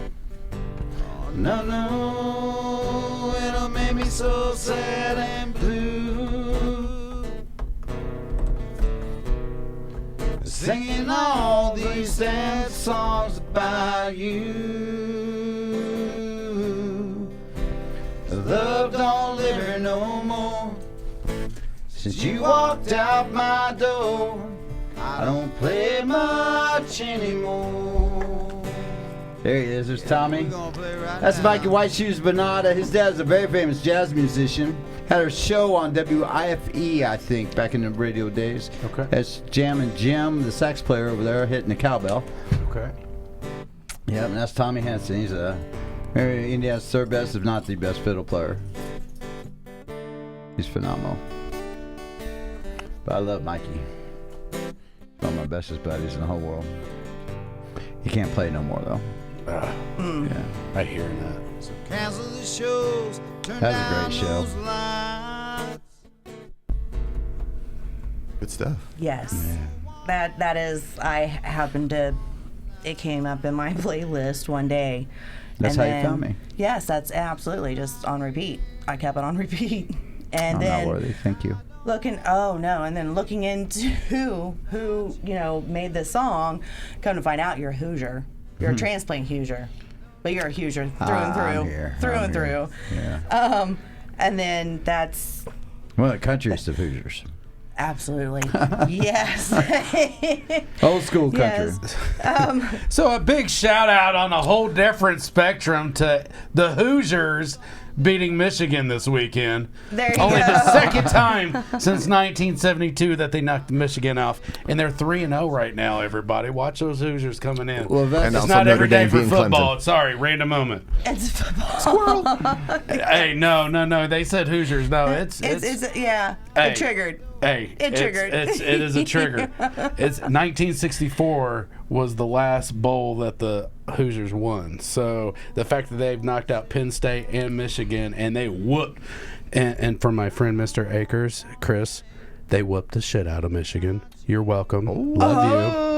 No, no, it'll make me so sad and blue. Singing all these sad songs about you. Love don't live here no more. Since you walked out my door, I don't play much anymore. There he is. There's Tommy. We're gonna play right That's now. Mikey White Shoes Bonata. His dad's a very famous jazz musician. Had a show on WIFE, I think, back in the radio days. Okay. That's Jammin' Jim, the sax player over there, hitting the cowbell. Okay. Yeah, and that's Tommy Henson. He's maybe Indiana's third best, if not the best fiddle player. He's phenomenal. But I love Mikey. One of my bestest buddies in the whole world. He can't play no more though. Yeah. I hear that. Cancel the shows. Turn That was a down great show. those lights. Good stuff. Yes. That is. I happened to. It came up in my playlist one day. That's and how you found me. Yes, that's absolutely just on repeat. I kept it on repeat, and I'm then not worthy. Thank you. looking. Oh no! And then looking into who made this song. Come to find out, you're a Hoosier. You're a transplant Hoosier, but you're a Hoosier through and through, I'm here. through I'm and here. through. Yeah. And then that's Well, the country's the Hoosiers. absolutely yes. Old school country. Yes. So a big shout out on a whole different spectrum to the Hoosiers beating Michigan this weekend. There you Only go. the second time since 1972 that they knocked Michigan off, and they're 3-0 right now. Everybody, watch those Hoosiers coming in. Well, that's And it's also not every Notre day Dame for beating football. Clemson. Sorry, random moment. It's football. Hey, no. They said Hoosiers. No, it's yeah. Hey. It triggered. Hey, It triggered. It is a trigger. It's 1964 was the last bowl that the Hoosiers won. So the fact that they've knocked out Penn State and Michigan, and they whooped, and for my friend Mr. Akers, Chris, they whooped the shit out of Michigan. You're welcome. Love you.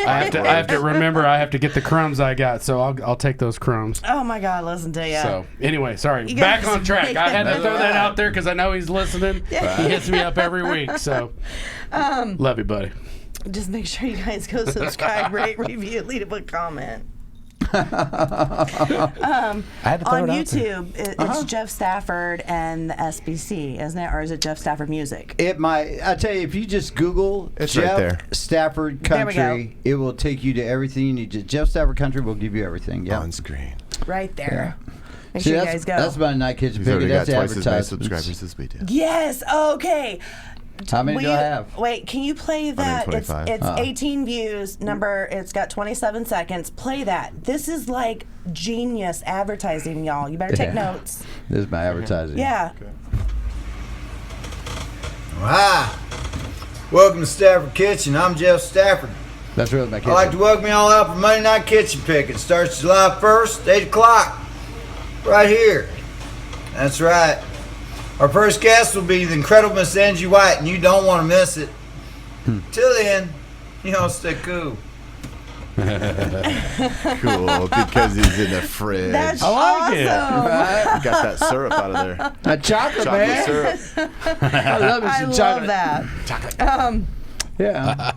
I have to remember. I have to get the crumbs I got, so I'll take those crumbs. Oh my God, listen to you. So anyway, sorry. You Back guys- on track. I had to throw that out there because I know he's listening. He hits me up every week. So love you, buddy. Just make sure you guys go subscribe, rate, review, leave a comment. I had to throw On it out there. YouTube, it's Jeff Stafford and the SBC, isn't it? Or is it Jeff Stafford Music? It might. I tell you, if you just Google It's right Jeff there. Stafford There we Country, it will take you to everything you need. Jeff Stafford Country will give you everything. Yeah. On screen. Right there. Make See, sure you that's, guys go. that's about a night kitchen He's already picking. got That's twice as many advertisement. subscribers as we do. Yes. Okay. How many Will do I you- have? Wait, can you play that? It's 125. 18 views. It's got 27 seconds. Play that. This is like genius advertising, y'all. You better take Yeah. notes. This is my advertising. Yeah. Hi. Welcome to Stafford Kitchen. I'm Jeff Stafford. That's really my I'd kitchen. like to welcome you all out for Monday Night Kitchen Pick. It starts July 1st, 8 o'clock. Right here. That's right. Our first guest will be the incredible Miss Angie White, and you don't want to miss it. Till then, you all stay cool. Cool, because he's in the fridge. That's like it. awesome. Got that syrup out of there. That chocolate, Chocolate man. syrup. I love me I some love chocolate. that. Yeah.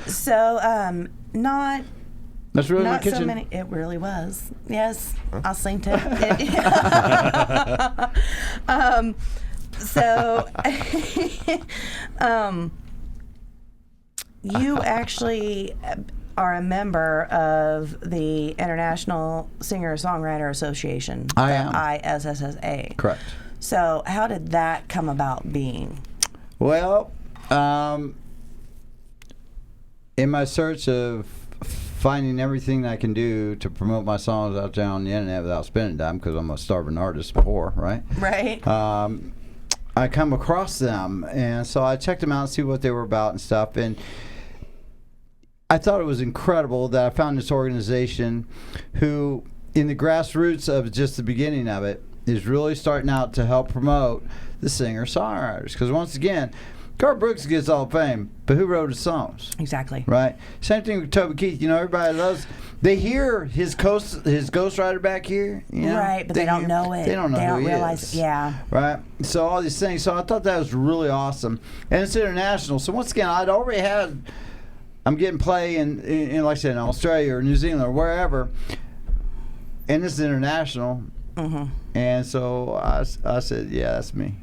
So, not That's really my not kitchen. so many. It really was. Yes, I'll sing to it. So, you actually are a member of the International Singer-Songwriter Association. I the am. ISSSA. Correct. So, how did that come about being? Well, in my search of finding everything I can do to promote my songs out there on the internet without spending a dime, because I'm a starving artist before, right? Right. I come across them, and so I checked them out and see what they were about and stuff. And I thought it was incredible that I found this organization who, in the grassroots of just the beginning of it, is really starting out to help promote the singer-songwriters. Because once again, Garth Brooks gets all the fame, but who wrote his songs? Exactly. Right. Same thing with Toby Keith. You know, everybody loves. They hear his ghostwriter back here. You know? Right, but they don't hear- know it. They don't know They who don't he realize. is. Yeah. Right. So all these things. So I thought that was really awesome, and it's international. So once again, I'd already had. I'm getting play in like I said, in Australia or New Zealand or wherever, and this is international. Mm-hmm. And so I said, yeah, that's me.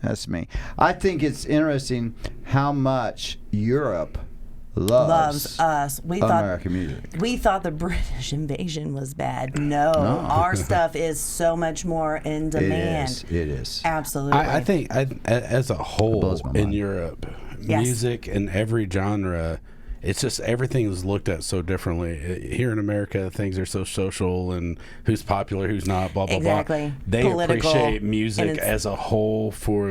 That's me. I think it's interesting how much Europe loves us. American music. We thought the British invasion was bad. No, No. our stuff is so much more in demand. It is. Absolutely. I think as a whole blows my in mind. Europe, Yes. music and every genre, it's just everything is looked at so differently. Here in America, things are so social and who's popular, who's not, blah blah Exactly. blah. They Political, appreciate and music it's- as a whole for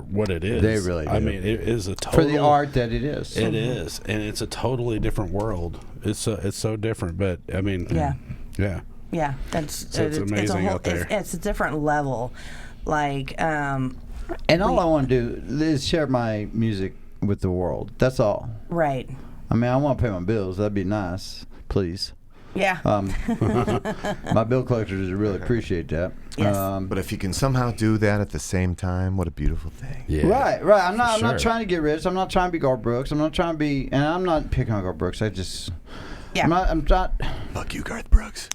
what it is. They really I do. mean, it is a total For the art that it is. It is, and it's a totally different world. It's so different, but I mean, Yeah. yeah. Yeah, that's So it's amazing out there. It's a different level. Like, And all I want to do is share my music with the world. That's all. right. I mean, I want to pay my bills. That'd be nice, please. Yeah. My bill collectors really appreciate that. Yes. But if you can somehow do that at the same time, what a beautiful thing. Yeah. Right. I'm not Sure. trying to get rich. I'm not trying to be Garth Brooks. I'm not trying to be, and I'm not picking on Garth Brooks. Yeah. I'm not. Fuck you, Garth Brooks.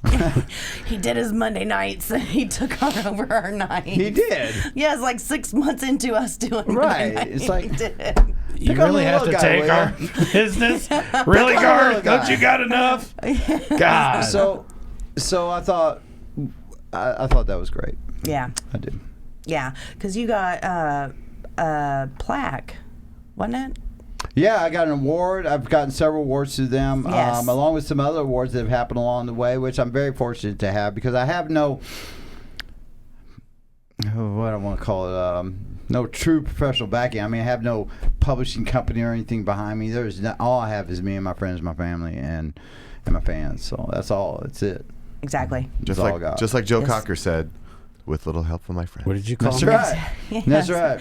He did his Monday nights and he took over our nights. He did. Yeah, it's like 6 months into us doing Right. Monday It's night. like- He did. You Pick on really the have to little guy, take will our ya? business? Really, on the Garth? little guy. Don't you got enough? God. So I thought that was great. Yeah. I do. Yeah, because you got a plaque, wasn't it? Yeah, I got an award. I've gotten several awards through them, Yes. along with some other awards that have happened along the way, which I'm very fortunate to have because I have no, what I want to call it, no true professional backing. I mean, I have no publishing company or anything behind me. There's not, all I have is me and my friends, my family, and my fans. So that's all. That's it. Exactly. Just That's all I got. like Joe Yes. Cocker said, with little help from my friends. What did you call That's him? right. Yes. That's right.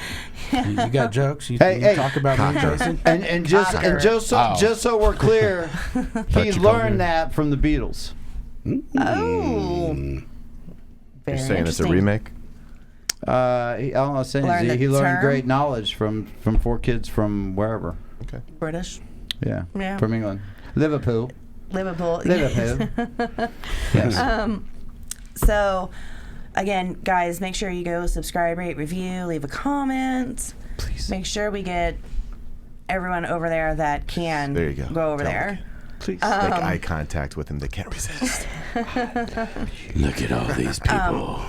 You got jokes? You, Hey, you hey. talk about me, Cocker. Jason? And just Oh. just so we're clear, he you called me. learned that from the Beatles. Oh. Very You're saying it's a interesting. remake? All I'm saying Learned is the he learned term? great knowledge from 4 kids from wherever. Okay. British. Yeah. Yeah. From England. Liverpool. Liverpool. Liverpool. Yes. So, again, guys, make sure you go subscribe, rate, review, leave a comment. Please. Make sure we get everyone over there that can There you go. over Tell there. Please. Make eye contact with him. They can't resist. Look at all these people.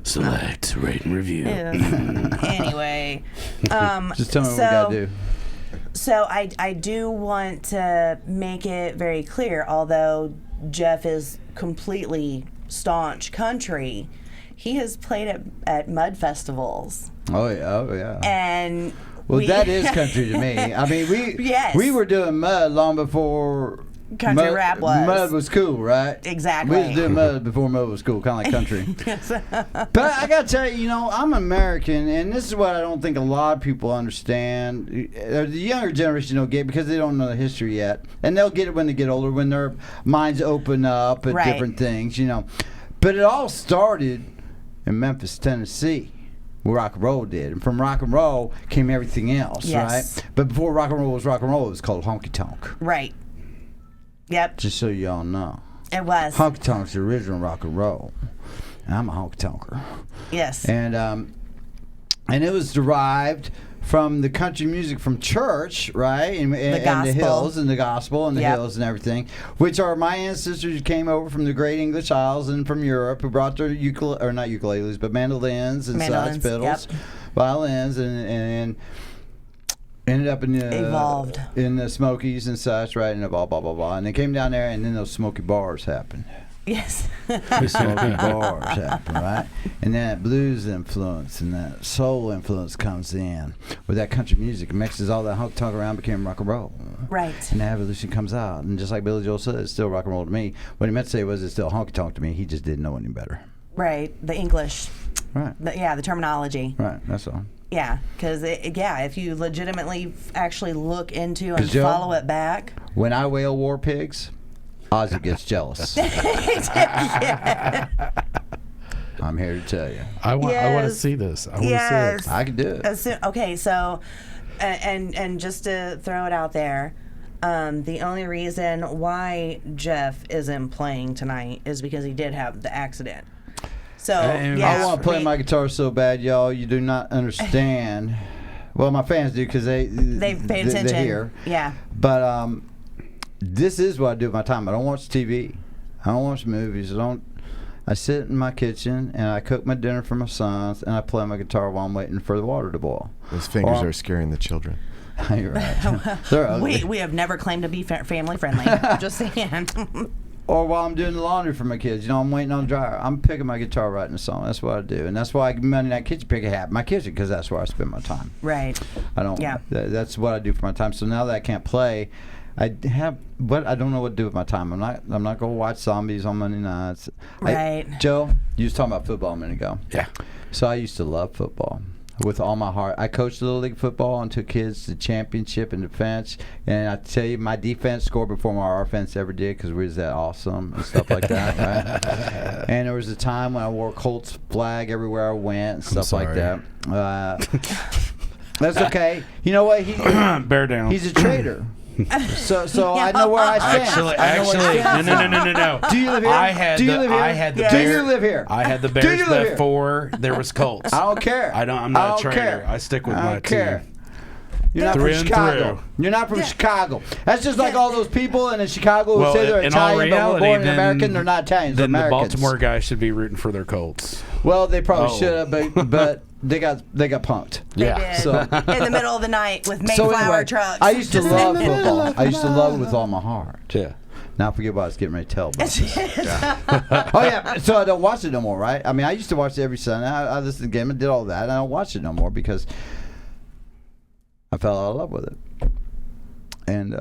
Select, rate, and review. Anyway, Just tell me what we got to do. So I do want to make it very clear, although Jeff is completely staunch country, he has played at mud festivals. Oh, yeah. Oh, yeah. And Well, we- that is country to me. I mean, Yes. we were doing mud long before Country rap was. Mud was cool, right? Exactly. We was doing mud before mud was cool, kind of like country. But I got to tell you, I'm American, and this is what I don't think a lot of people understand. The younger generation don't get because they don't know the history yet. And they'll get it when they get older, when their minds open up at Right. different things, But it all started in Memphis, Tennessee, where rock and roll did. And from rock and roll came everything else, Yes. right? But before rock and roll, it was called honky tonk. Right. Yep, Just so y'all know. it was. Honky tonk's the original rock and roll. And I'm a honky tonker. Yes. And it was derived from the country music from church, right? And the gospel. hills and the gospel and the Yep. hills and everything, which are my ancestors who came over from the great English Isles and from Europe, who brought their not ukuleles, but mandolins and Mandolins, such, fiddles, yep. violins, and ended up in the Evolved. in the Smokies and such, right? And blah blah blah blah. And they came down there, and then those smoky bars happened. Yes. Smoky bars happen, right? And then that blues influence and that soul influence comes in with that country music. It mixes all that honky tonk around, became rock and roll. Right. And the evolution comes out. And just like Billy Joel said, it's still rock and roll to me. What he meant to say was it's still honky tonk to me. He just didn't know any better. Right. The English. Right. The terminology. Right. That's all. Yeah, because if you legitimately actually look into and 'Cause, Joe, follow it back. When I whale war pigs, Ozzy gets jealous. I'm here to tell you. I want to Yes. see this. I want to Yes. see it. I can do it. Okay, so, and just to throw it out there, the only reason why Jeff isn't playing tonight is because he did have the accident. So And yeah, I want to play my guitar so bad, y'all. You do not understand. Well, my fans do because they've paid attention. They hear. Yeah. But this is what I do with my time. I don't watch TV. I don't watch movies. I sit in my kitchen and I cook my dinner for my sons and I play my guitar while I'm waiting for the water to boil. Those fingers are scaring the children. You're right. They're ugly. We have never claimed to be family friendly. Just saying. Or while I'm doing the laundry for my kids, I'm waiting on the dryer. I'm picking my guitar, writing a song. That's what I do, and that's why Monday Night Kitchen pick a my kitchen because that's where I spend my time. Right. I don't. Yeah. That's what I do for my time. So now that I can't play, I don't know what to do with my time. I'm not going to watch zombies on Monday nights. Right. Joe, you was talking about football a minute ago. Yeah. So I used to love football with all my heart. I coached Little League football and took kids to championship and defense. And I tell you, my defense scored before my offense ever did because we was that awesome and stuff like that, right? And there was a time when I wore Colts flag everywhere I went and stuff like that. That's okay. You know what? Bear down. He's a traitor. So I know where I stand. Actually, no. Do you live here? I had Do you the live here? I had the Yes. Do Bear. you live here? I had the Do Bears you live here? before there was Colts. I don't care. I'm not a don't traitor. care. I stick with I my don't care. team. You're not from Through and Chicago. through. You're not from Chicago. That's just like all those people in Chicago who Well, say they're in all Italian, but we're reality, born in then- American. They're not Italians. They're Then the Americans. Baltimore guys should be rooting for their Colts. Well, they probably Oh. should have, but they got punked. They Yeah. did. So- In the middle of the night with So Mayflower anyway, trucks. I used to Just- love football. I used to love it with all my heart. Yeah. Now forget what I was getting ready to tell about this. Oh yeah, so I don't watch it no more, right? I mean, I used to watch it every Sunday. I listened to the game and did all that. And I don't watch it no more because I fell out of love with it. And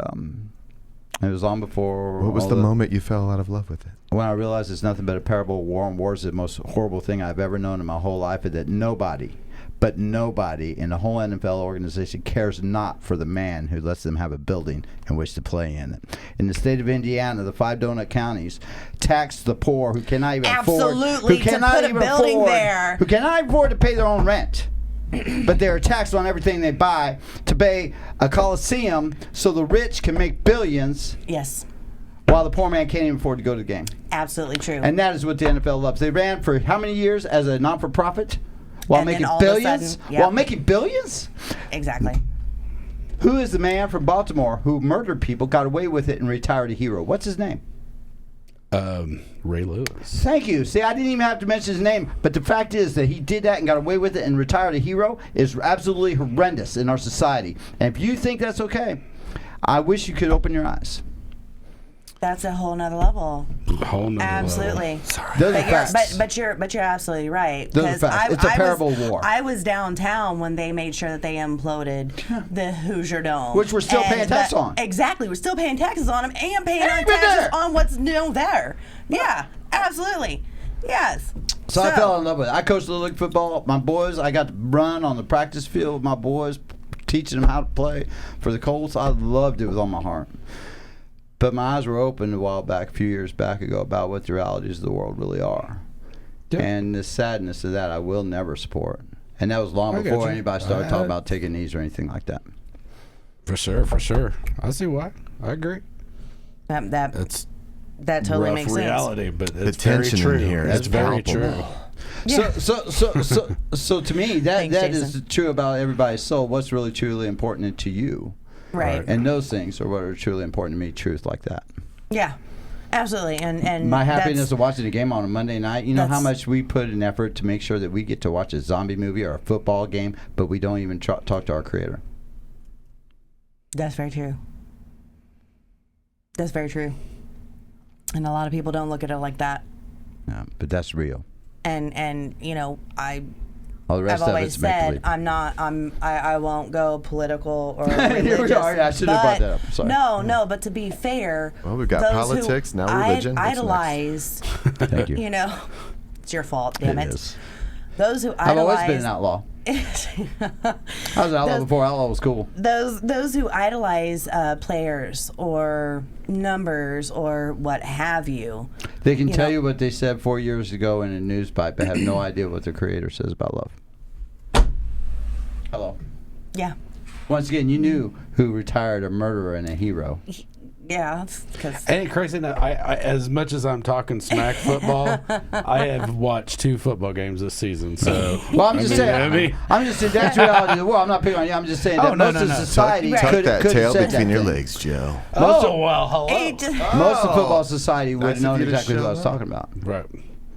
it was long before. What was all the moment you fell out of love with it? when I realized it's nothing but a parable of war, and war is the most horrible thing I've ever known in my whole life, and that nobody in the whole NFL organization cares not for the man who lets them have a building in which to play in it. In the state of Indiana, the 5 donut counties tax the poor who cannot even Absolutely, to put a building there. who cannot afford to pay their own rent. But they're taxed on everything they buy to pay a coliseum so the rich can make billions Yes, while the poor man can't even afford to go to the game. absolutely true. And that is what the NFL loves. They ran for how many years as a non-for-profit while And then making all of a billions? sudden, yep. While making billions? Exactly. Who is the man from Baltimore who murdered people, got away with it, and retired a hero? What's his name? Ray Lewis. Thank you. See, I didn't even have to mention his name, but the fact is that he did that and got away with it and retired a hero is absolutely horrendous in our society. And if you think that's okay, I wish you could open your eyes. That's a whole nother level. Whole nother Absolutely. Those are facts. But you're absolutely right. Those are 'Cause facts. It's a parable of war. I was downtown when they made sure that they imploded the Hoosier Dome, Which we're still paying tax on. Exactly, we're still paying taxes on them and paying Ain't our even taxes there. on what's there. Yeah, absolutely. Yes. So I fell in love with it. I coached Little League football. My boys, I got to run on the practice field with my boys, teaching them how to play for the Colts. I loved it with all my heart. But my eyes were opened a few years back ago, about what the realities of the world really are. Yeah. And the sadness of that I will never support. And that was long I got before you. anybody started talking about taking knees or anything like that. For sure. I see why. I agree. That That's totally rough makes reality, sense. but The it's very tension true. in here It's is very palpable. true. Yeah. So to me, that Thanks, is Jason. true about everybody's soul. What's really truly important to you? Right. And those things are what are truly important to me, truth like that. Yeah. Absolutely. And My that's- happiness of watching a game on a Monday night, you know how That's- much we put in effort to make sure that we get to watch a zombie movie or a football game, but we don't even talk to our creator. That's very true. That's very true. And a lot of people don't look at it like that. Yeah, but that's real. And you know, All the rest I've of always it's make said believe. I won't go political or Here we religious. are. Yeah, I shouldn't have brought that up. Sorry. No, but to be fair, Well, we've got those politics, who now religion. What's next? idolize, Thank you. you know, it's your fault, damn it. is. Those who I've always been an idolize outlaw. I was an outlaw before outlaw was cool. those who idolize players or numbers or what have you. They can You tell know. you what they said 4 years ago in a news pipe, but have no idea what their creator says about love. Hello. Yeah. Once again, you knew who retired a murderer and a hero. Yeah. 'Cause Ain't it crazy that I, as much as I'm talking smack football, I have watched 2 football games this season. So, Well, I'm just saying. I mean, I'm just saying that's reality of the world. I'm not picking on you. I'm just saying that Oh, no, most no, of no. society Tuck- Tuck could that have tail said between that your thing. legs, Joe. Most oh well, hello. Most of football society would Nice have known of you to exactly what show I was up. talking about Right,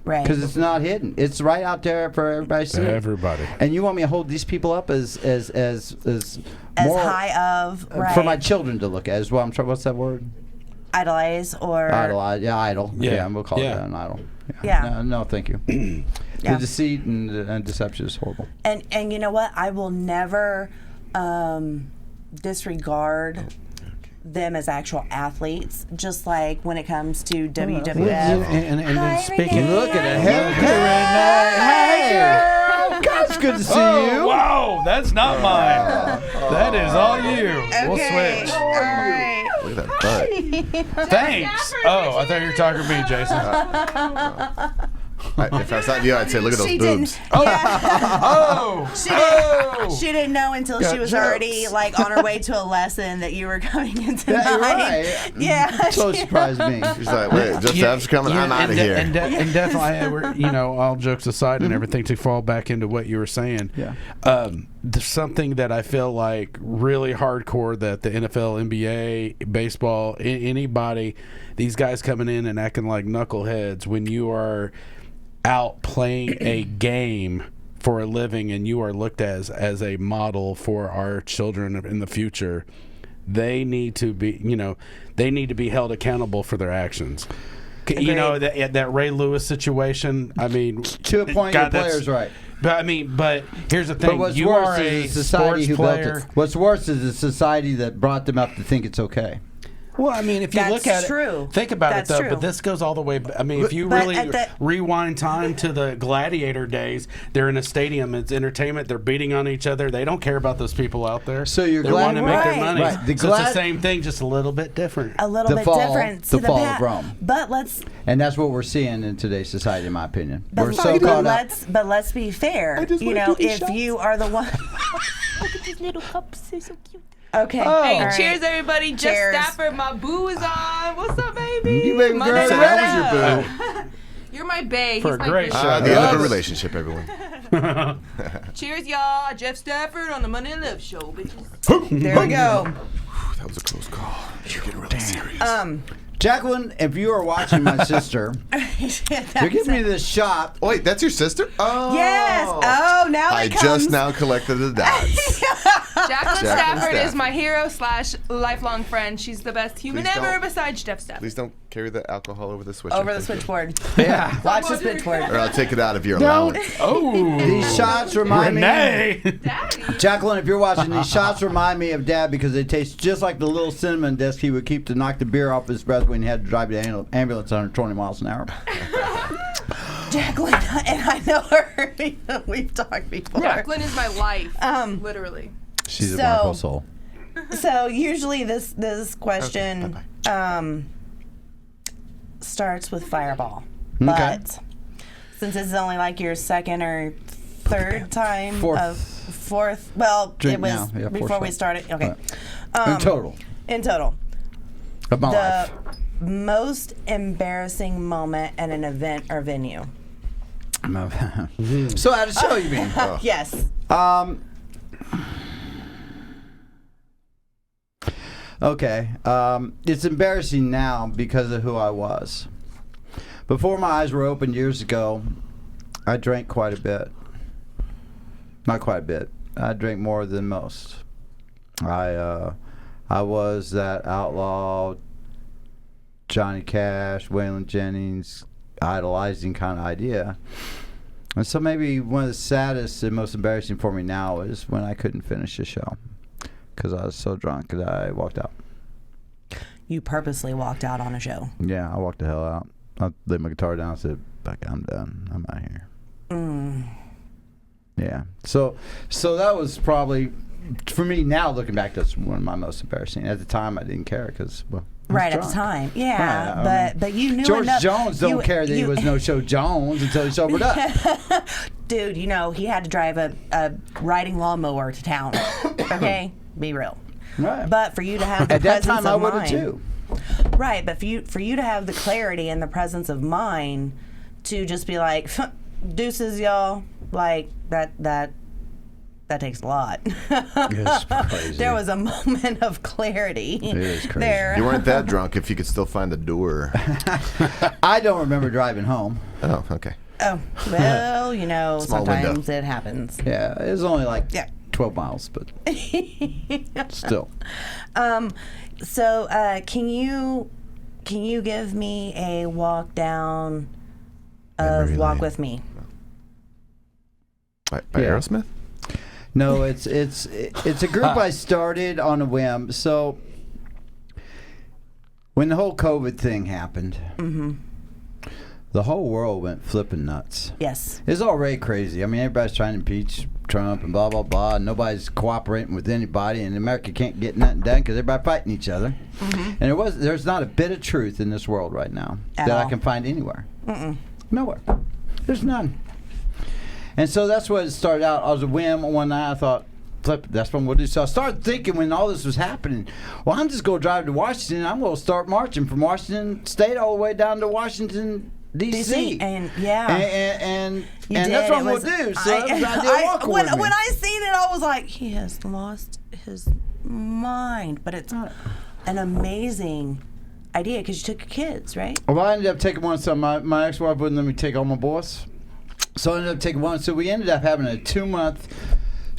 right. because it's not hidden. It's right out there for everybody to see. everybody. And you want me to hold these people up as as more high of right. for my children to look at? Is what I'm trying. What's that word? idolize or Idolize. Yeah, idol. Yeah. Yeah, we'll call it Yeah. that, an idol. Yeah. No, thank you. Yeah. The deceit and deception is horrible. And you know what? I will never disregard them as actual athletes. Just like when it comes to WWF. And speaking, Look at the hell. Hey, girl. God, it's good to see you. Whoa, that's not mine. That is all you. We'll Okay. switch. All right. Look at that butt. Thanks. Oh, I thought you were talking to me, Jason. If I was not you, I'd say, look at those She boobs. didn't. Yeah. Oh! She didn't know until she was already like on her way to a lesson that you were coming in tonight. Yeah, right. Yeah. So surprised me. She's like, wait, Jeff Stafford's coming. I'm out of here. And definitely, all jokes aside and everything, to fall back into what you were saying. Yeah. There's something that I feel like really hardcore that the NFL, NBA, baseball, anybody, these guys coming in and acting like knuckleheads when you are out playing a game for a living and you are looked as a model for our children in the future. They need to be held accountable for their actions. Agreed. You know, that Ray Lewis situation, I mean, To a point, your player's right. But here's the thing: But what's you worse are a is the society sports who player. built it. What's worse is the society that brought them up to think it's okay. Well, I mean, if you That's look at true. it, think about That's it though. true. But this goes all the way. I mean, if you But really at the- rewind time to the gladiator days, they're in a stadium. It's entertainment. They're beating on each other. They don't care about those people out there. So you're they glad- want to make their Right. money. Right. The So it's the same thing, just a little bit different. A little The bit fall- different. the to fall of past. Rome. But let's And that's what we're seeing in today's society, in my opinion. but, We're so caught up. let's be fair. just You wanna know, do these if shots. you are the one. Look at these little cups. They're so cute. Okay. Oh. Hey, All right. cheers, everybody. Jeff Cheers. Stafford, my boo is on. What's up, baby? You baby Monday girl, So Love that was your Pro. boo. You're my bae. For He's a my great boo. show. The end of a Yes. relationship, everyone. Cheers, y'all. Jeff Stafford on the Monday Love Show, bitches. There we go. That was a close call. You're getting really serious. Jacqueline, if you are watching my sister, you're giving me this shot. Oh, wait, that's your sister? Oh. Yes. Oh, now I it comes. just now collected the dots. Jacqueline Stafford. Stafford is my hero / lifelong friend. She's the best human Please ever don't. besides Jeff Stafford. Please don't carry the alcohol over the switch. Over the switchboard. Yeah. Watch the switchboard. Or I'll take it out of your allowance. Oh, These shots remind me. Renee. Daddy. Jacqueline, if you're watching, these shots remind me of Dad because they taste just like the little cinnamon disc he would keep to knock the beer off his breath when he had to drive the ambulance 120 miles an hour. Jacqueline, and I know her. We've talked before. Jacqueline is my life. Literally. She's So- a wonderful soul. So usually this question starts with Fireball, but since this is only like your second or third time fourth. Well, Drink it was now. Yeah, fourth before we shot. started. Okay. In total. In total, Of my the life. most embarrassing moment at an event or venue. So at a show, you mean? Yes. Okay. It's embarrassing now because of who I was. Before my eyes were opened years ago, I drank quite a bit. Not quite a bit. I drank more than most. I was that outlaw, Johnny Cash, Waylon Jennings, idolizing kind of idea. And so maybe one of the saddest and most embarrassing for me now is when I couldn't finish the show because I was so drunk that I walked out. You purposely walked out on a show. Yeah, I walked the hell out. I laid my guitar down and said, "Fuck, I'm done. I'm out of here." Yeah. So that was probably, for me now looking back, that's one of my most embarrassing. At the time, I didn't care because, well, I was Right at drunk. the time, yeah, Right, I mean, but you knew George enough. Jones don't care that he was no show Jones until he sobered up. Dude, you know he had to drive a riding lawnmower to town. Okay, be real. Right. But for you to have the At that presence time, I of would have mind, too. right? But for you to have the clarity and the presence of mind to just be like, deuces, y'all, like that takes a lot. It's crazy. There was a moment of clarity. It is crazy. There. You weren't that drunk if you could still find the door. I don't remember driving home. Oh, okay. Oh, well, you know, Small sometimes window. it happens. Yeah, it was only like Yeah. 12 miles, but still. So, can you give me a walk down of Memory Walk lane. with Me? By Yeah. Aerosmith? No, it's a group I started on a whim. So when the whole COVID thing happened, the whole world went flipping nuts. Yes. It's already crazy. I mean, everybody's trying to impeach Trump and blah, blah, blah. And nobody's cooperating with anybody, and America can't get nothing done because everybody's fighting each other. And there's not a bit of truth in this world right now At that all. I can find anywhere. Nowhere. There's none. And so that's what it started out. I was a whim one night. I thought, flip, that's what we'll do. So I started thinking when all this was happening, well, I'm just going to drive to Washington. I'm going to start marching from Washington State all the way down to Washington, D.C. And And that's what I'm going to do. So that was the idea when I seen it, I was like, he has lost his mind. But it's an amazing idea because you took your kids, right? Well, I ended up taking one. So my ex-wife wouldn't let me take all my boys. So I ended up taking one. So we ended up having a 2-month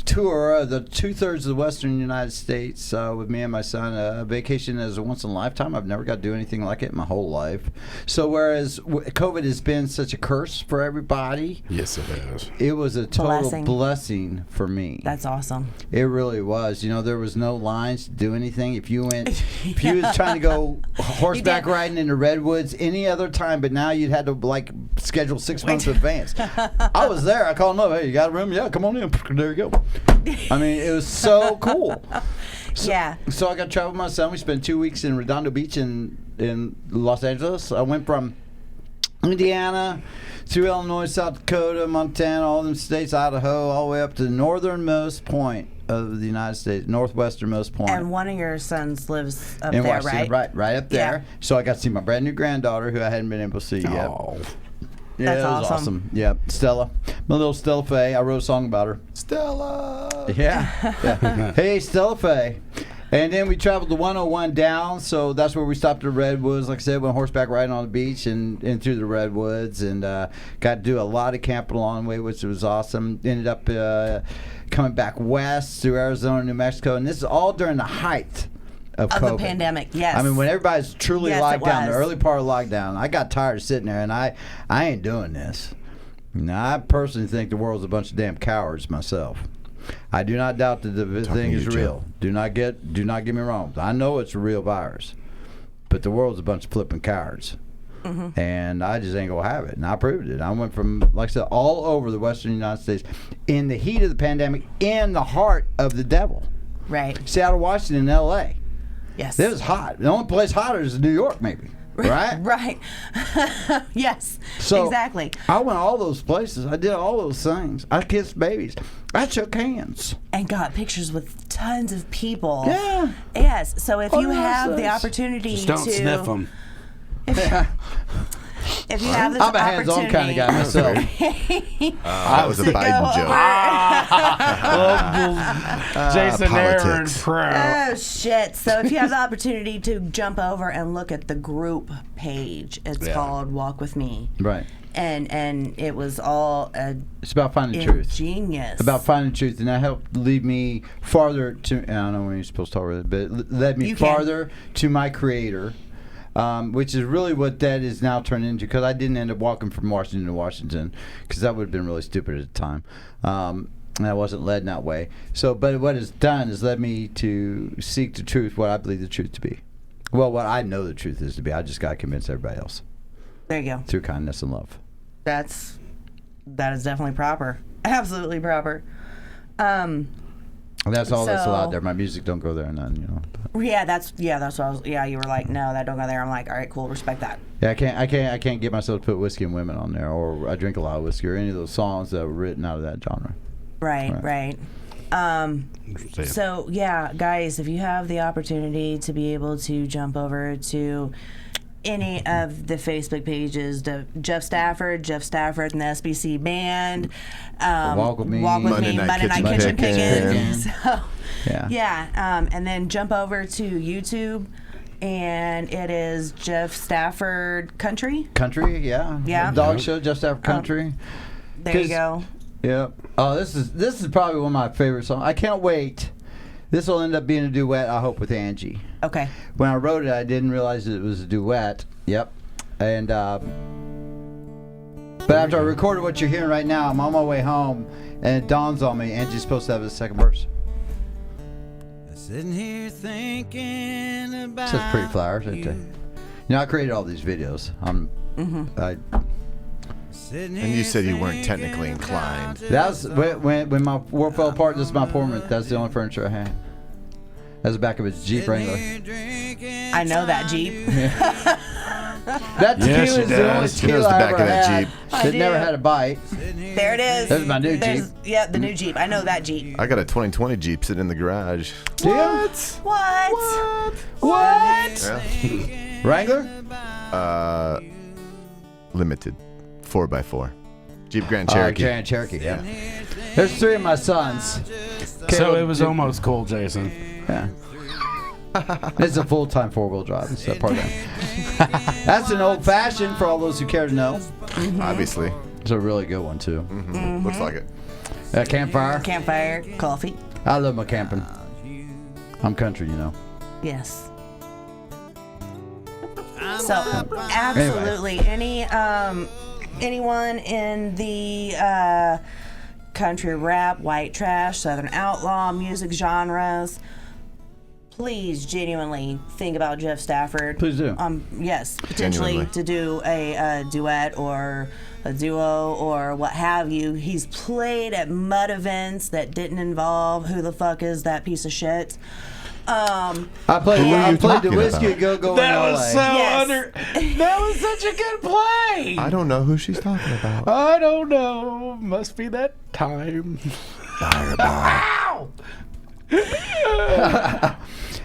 tour the 2/3 of the western United States with me and my son. A vacation is a once in a lifetime. I've never got to do anything like it in my whole life. So whereas COVID has been such a curse for everybody, Yes, it has. it was a total blessing for me. That's awesome. It really was. You know, there was no lines to do anything. If you was trying to go horseback riding in the redwoods any other time, but now you'd had to like schedule 6 months in advance. I was there. I called them up. Hey, you got a room? Yeah, come on in. There you go. I mean, it was so cool. So I got to travel with my son. We spent 2 weeks in Redondo Beach in Los Angeles. I went from Indiana through Illinois, South Dakota, Montana, all them states, Idaho, all the way up to the northernmost point of the United States, northwesternmost point. And one of your sons lives up in there, Washington, right up there. Yeah. So I got to see my brand new granddaughter, who I hadn't been able to see yet. Yeah, that's it was awesome. Yeah, Stella, my little Stella Faye. I wrote a song about her. Stella. Yeah. Hey, Stella Faye. And then we traveled the 101 down, so that's where we stopped at the Redwoods. Like I said, went horseback riding on the beach and through the Redwoods, and got to do a lot of camping along the way, which was awesome. Ended up coming back west through Arizona, New Mexico, and this is all during the height of COVID. The pandemic, yes. I mean, when everybody's truly locked down, the early part of lockdown, I got tired of sitting there, and I ain't doing this. Now, I personally think the world's a bunch of damn cowards myself. I do not doubt that the thing is real. Do not get me wrong. I know it's a real virus, but the world's a bunch of flipping cowards. Mm-hmm. And I just ain't gonna have it. And I proved it. I went from, like I said, all over the western United States in the heat of the pandemic, in the heart of the devil. Right. Seattle, Washington, and L.A. Yes. It was hot. The only place hotter is New York, maybe. Right? Right. Yes. So exactly. I went all those places. I did all those things. I kissed babies. I shook hands. And got pictures with tons of people. Yeah. Yes. So if you have the opportunity just don't sniff them. If you have this I'm a hands-on kind of guy myself. That was a Biden joke. Jason Aaron politics. Pro. Oh shit! So if you have the opportunity to jump over and look at the group page, it's called Walk With Me. Right. And it was all it's about finding truth. Genius. About finding truth, and that helped lead me farther to. I don't know when you're supposed to talk about it, but it led me farther to my Creator. Which is really what that is now turned into, because I didn't end up walking from Washington to Washington, because that would have been really stupid at the time. And I wasn't led in that way. So, but what it's done is led me to seek the truth, what I believe the truth to be. Well, what I know the truth is to be. I just got to convince everybody else. There you go. Through kindness and love. That is definitely proper. Absolutely proper. That's all that's allowed there. My music don't go there or none, you know. But. Yeah, that's what I was. Yeah, you were like, no, that don't go there. I'm like, all right, cool, respect that. Yeah, I can't get myself to put Whiskey and Women on there, or I Drink a Lot of Whiskey, or any of those songs that were written out of that genre. Right. So yeah, guys, if you have the opportunity to be able to jump over to any of the Facebook pages, the Jeff Stafford and the SBC Band, Walk With Me, Monday Night Kitchen Pickin'. So, yeah. And then jump over to YouTube, and it is Jeff Stafford Country. Yeah. Dog show, Jeff Stafford Country. There you go. Yep. Oh, this is probably one of my favorite songs. I can't wait. This will end up being a duet, I hope, with Angie. Okay. When I wrote it, I didn't realize it was a duet. Yep. And but after I recorded what you're hearing right now, I'm on my way home, and it dawns on me, Angie's supposed to have the second verse. Sitting here thinking about Says Pretty Flowers right there. You know, I created all these videos. And you said you weren't technically inclined. That was when my work fell apart. This is my apartment. That's the only furniture I had. That's the back of his Jeep Wrangler. I know that Jeep. That tequila Yes, she is the only does. She knows tequila the I back ever of that had Jeep. that never had a bite. There it is. There's my new Jeep. Yeah, the new Jeep. I know that Jeep. I got a 2020 Jeep sitting in the garage. What? What? Yeah. Wrangler? Limited. 4x4. Jeep Grand Cherokee. Cherokee. Cherokee, yeah. There's 3 of my sons. So Caleb, it was Jim- almost cool, Jason. Yeah. It's a full-time four-wheel drive. It's a part of that. That's an old-fashioned for all those who care to know. Obviously. It's a really good one, too. Looks like it. Campfire. Campfire, coffee. I love my camping. I'm country, you know. Yes. So absolutely, anyone in the country rap, white trash, southern outlaw music genres, please genuinely think about Jeff Stafford. Please do. Yes, potentially Genuinely. to do a duet or a duo or what have you. He's played at mud events that didn't involve who the fuck is that piece of shit. I played the talking Whiskey about? Go-Go in That LA. was so Yes. That was such a good play. I don't know who she's talking about. I don't know. Must be that time. Ow!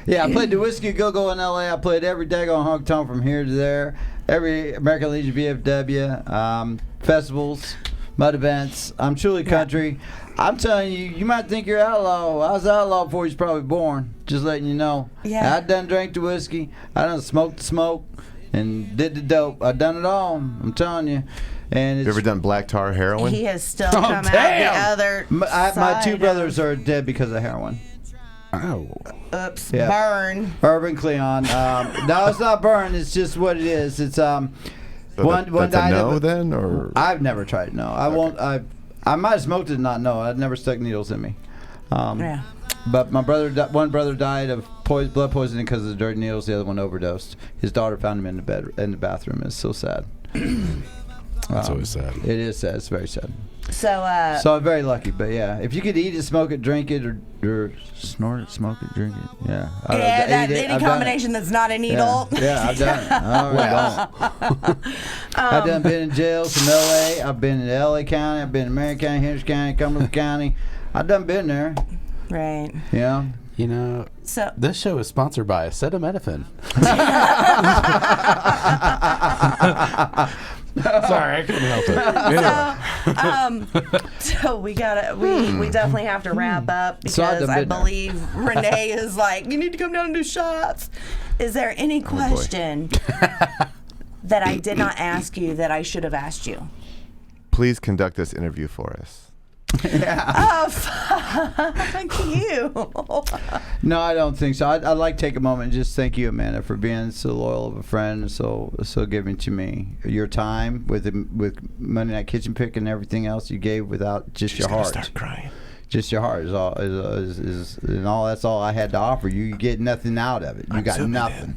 Yeah, I played the Whiskey Go-Go in LA. I played every daggone honky tonk from here to there. Every American Legion VFW, festivals, mud events. I'm truly country. I'm telling you, you might think you're outlaw. I was outlaw before you was probably born. Just letting you know. Yeah. I done drank the whiskey. I done smoked the smoke and did the dope. I done it all. I'm telling you. And it's You ever done black tar heroin? He has still come out the damn. other my side two of- brothers are dead because of heroin. Oh. Oops, Yeah. burn. Urban Cleon. No, it's not burn. It's just what it is. It's So one that's a died no of- then, or I've never tried it. No, I won't. I might have smoked it and not know. I've never stuck needles in me. Yeah. But my brother, one brother died of blood poisoning because of the dirty needles. The other one overdosed. His daughter found him in the bathroom. It's so sad. That's always sad. It is sad. It's very sad. So, So I'm very lucky. But yeah, if you could eat it, smoke it, drink it, or snort it, smoke it, drink it. Yeah. I don't know, yeah, that, eat it, any I've done it. combination that's not a needle. Yeah, I've done it. I've done been in jails from L.A. I've been in L.A. County. I've been in Marion County, Henry County, Cumberland County. I've done been there. Right. Yeah. You know, So, this show is sponsored by acetaminophen. Sorry, I couldn't help it. so we gotta, we definitely have to wrap up So I've because done I been there. believe Renee is like, you need to come down and do shots. Is there any question that I did not ask you that I should have asked you? please conduct this interview for us. Oh, fuck you. No, I don't think so. I'd like to take a moment and just thank you, Amanda, for being so loyal of a friend and so giving to me. Your time with Monday Night Kitchen Pick and everything else you gave without just your heart. Start crying. Just your heart is and all. That's all I had to offer you. You get nothing out of it. You got nothing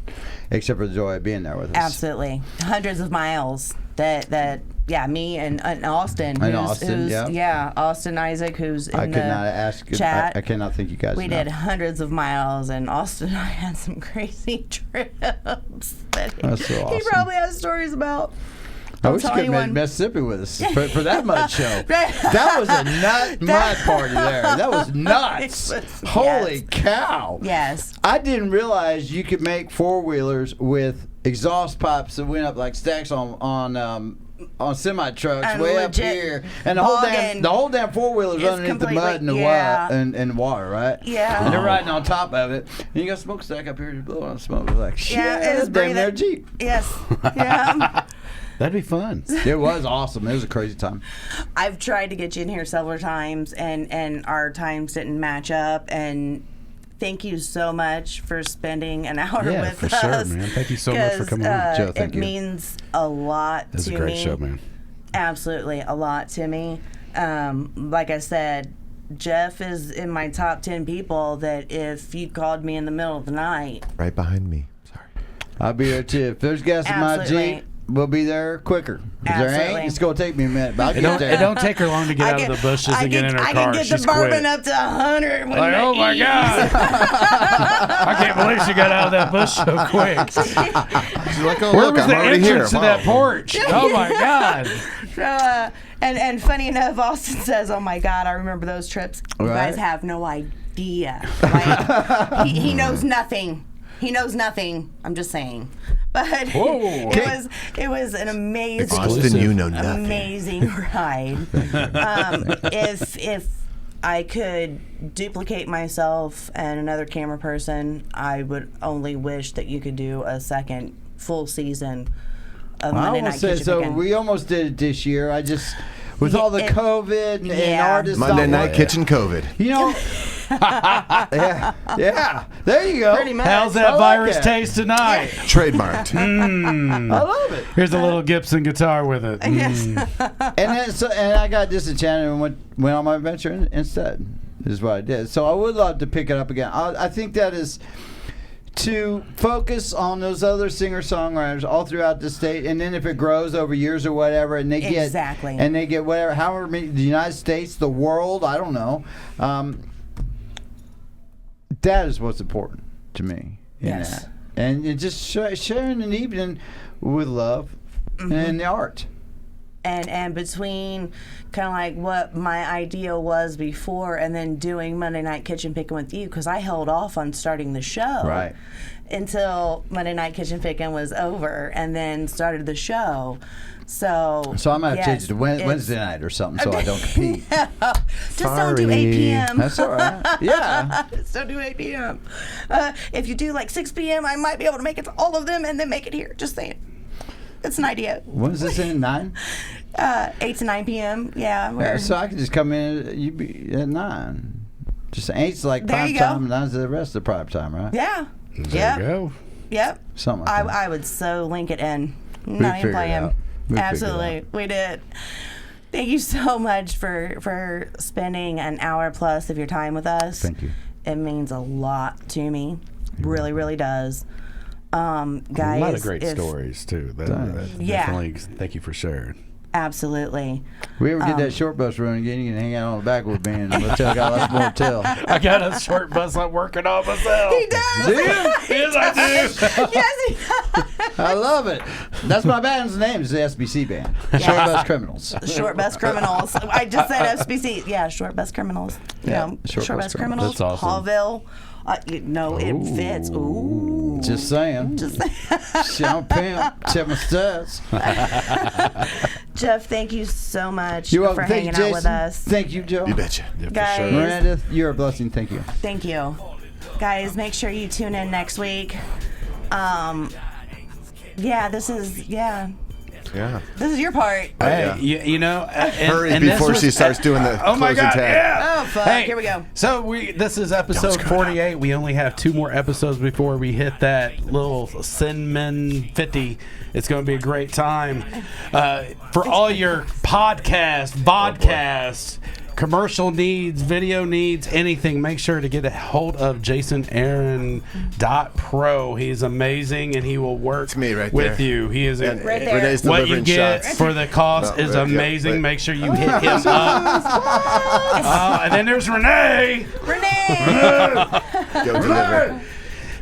except for the joy of being there with us. Absolutely. Hundreds of miles that yeah, me and Austin. And Austin, yeah. Austin Isaac, who's in I could the not ask. chat. I cannot thank you guys. We enough. did hundreds of miles, and Austin and I had some crazy trips that That's so he awesome. probably has stories about. I wish you tell could have been anyone. in Mississippi with us for that mud show. That was a mud party there. That was nuts. It was- Holy yes. cow. Yes. I didn't realize you could make four-wheelers with exhaust pipes that went up like stacks on semi trucks And way legit up here, and bogging the whole damn four-wheeler's is underneath the mud completely- and the yeah. and water, right? Yeah. And they're riding on top of it, and you got a smokestack up here to blow on smoke. Like shit, Yeah, it that's was damn near breathing. Jeep. Yes. Yeah. That'd be fun. It was awesome. It was a crazy time. I've tried to get you in here several times, and our times didn't match up. And thank you so much for spending an hour Yeah, with for us. sure, man. Thank you so much for 'cause, coming on. Joe, thank it you. means a lot This to is a great me. show, man. Absolutely, a lot to me. Like I said, Jeff is in my top 10 people that if you called me in the middle of the night, Right behind me. Sorry. I'll be there too. If there's gas in my Absolutely. Jeep, we'll be there quicker. If there Absolutely. ain't, it's going to take me a minute. But I'll It get don't, there. it don't take her long to get out of the bushes and get in her I car. can get She's the bourbon quick. up to 100. Like, oh my God. I can't believe she got out of that bush so quick. She's like, oh, Where look, was I'm the already here. entrance to that porch? Oh my God. So, and funny enough, Austin says, "Oh my God, I remember those trips. You Right. guys have no idea. Like, he knows nothing. He knows nothing. I'm just saying." But Whoa. it was an amazing, Austin, you know nothing. amazing ride. If I could duplicate myself and another camera person, I would only wish that you could do a second full season of I Monday Night almost said Kitchen so. Pickin'. We almost did it this year. I just, with all the COVID and Yeah. artists. Monday not Night working. Kitchen COVID. You know. yeah. There you go. Pretty much. How's I that like virus it. taste tonight? Trademarked. I love it. Here's a little Gibson guitar with it. And then and I got disenchanted and went on my adventure instead. Is what I did. So I would love to pick it up again. I think that is to focus on those other singer-songwriters all throughout the state, and then if it grows over years or whatever, and they get whatever, however many, the United States, the world, I don't know. That is what's important to me. In Yes. that. And it just sharing an evening with love and the art. And between kind of like what my idea was before and then doing Monday Night Kitchen Pickin' with you, because I held off on starting the show Right. until Monday Night Kitchen Pickin' was over and then started the show. So I'm going to have to change it to it's- Wednesday night or something so I don't compete. Just don't do 8 p.m. That's all right. Yeah. Just don't do 8 p.m. If you do like 6 p.m., I might be able to make it to all of them and then make it here. Just saying. It's an idea. When is this in? 9? 8 to 9 p.m. Yeah. Yeah, so I could just come in. You be at 9. Just 8's like There prime you go. time, and 9's the rest of the prime time, right? Yeah. There you go. Yep. Something like that. I would so link it in. We'd Not figure even it playing. out. We'd figure it Absolutely. We did. Thank you so much for spending an hour plus of your time with us. Thank you. It means a lot to me. Really, really does. Guys, a lot of great if- stories too. That Yeah. Definitely. Thank you for sharing. Absolutely. If we ever get that short bus running again, you can hang out on the back with me and we'll tell got lots more to tell. I got a short bus I'm working on myself. He does. Do you? Yes, I do. Yes, he does. I love it. That's my band's name. Is the SBC band. Short Bus Criminals. Short Bus Criminals. I just said SBC. Yeah, Short Bus Criminals. Yeah, You know, Short Short Bus Bus Criminals. Criminals. That's awesome. Hallville. It fits. Ooh. Just saying. Just Shit, I'm a pimp. Check my stats. Jeff, thank you so much You're for welcome. Thank hanging you, out Jason. with us. Thank you, Joe. You betcha. Yeah, for Guys. sure. Miranda, you're a blessing. Thank you. Thank you. Guys, make sure you tune in next week. This is Yeah. your part. Hey, Yeah. you know, Hurry and this before was- she starts doing the Oh my closing God! tag. Yeah. Oh, fuck. Hey, Here we go. So this is episode 48. We only have 2 more episodes before we hit that little Cinnamon 50. It's going to be a great time. For all your podcasts, vodcasts, commercial needs, video needs, anything, make sure to get a hold of JasonAaron.pro. He's amazing, and he will work me right with there. you. He is And Right there. Renee's what delivering you get shots. for the cost No, is yeah, amazing. right. Make sure you hit him up. And then there's Renee. Renee! Go deliver.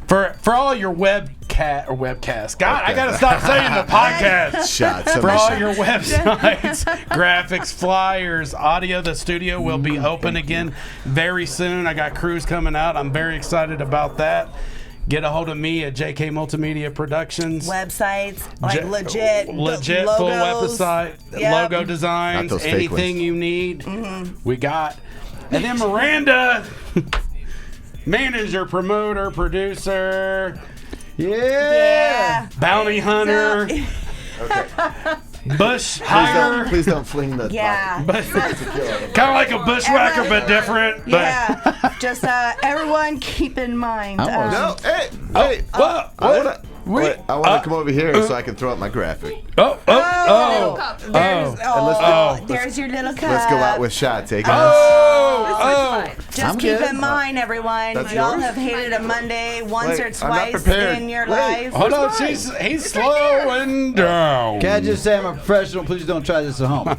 For all your webcasts. God, I gotta stop saying the podcast. Shots. For all your websites, graphics, flyers, audio, the studio will be open again very soon. I got crews coming out. I'm very excited about that. Get a hold of me at JK Multimedia Productions. Websites, like legit full logos. website, Yep. logo designs, Not those fake anything ones. you need, we got. And then Miranda, manager, promoter, producer, Yeah. bounty hunter, bush hire, Please don't fling the Yeah. kind of like a bushwhacker but different. But Yeah. Just everyone keep in mind. I was- No, hey, wait. what? I wanna, Wait, I want to come over here so I can throw up my graphic. There's your little cup. Let's go out with shots, eh, guys? Just keep in mind, everyone, That's y'all yours? have hated a Monday once Wait, or I'm not twice prepared. in your Wait. life. Hold on, he's slowing down. Can I just say I'm a professional? Please don't try this at home.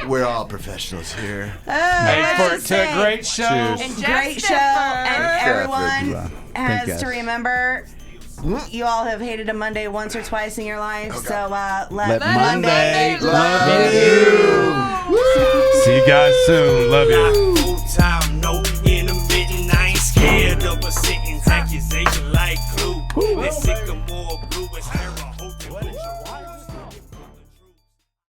We're all professionals here. Thanks for Just to a saying, great show. Cheers. And Jeff great show, Stafford. and everyone Thank you, has to guys. remember. You all have hated a Monday once or twice in your life, so let Monday love you. See you guys soon. Love you. Old town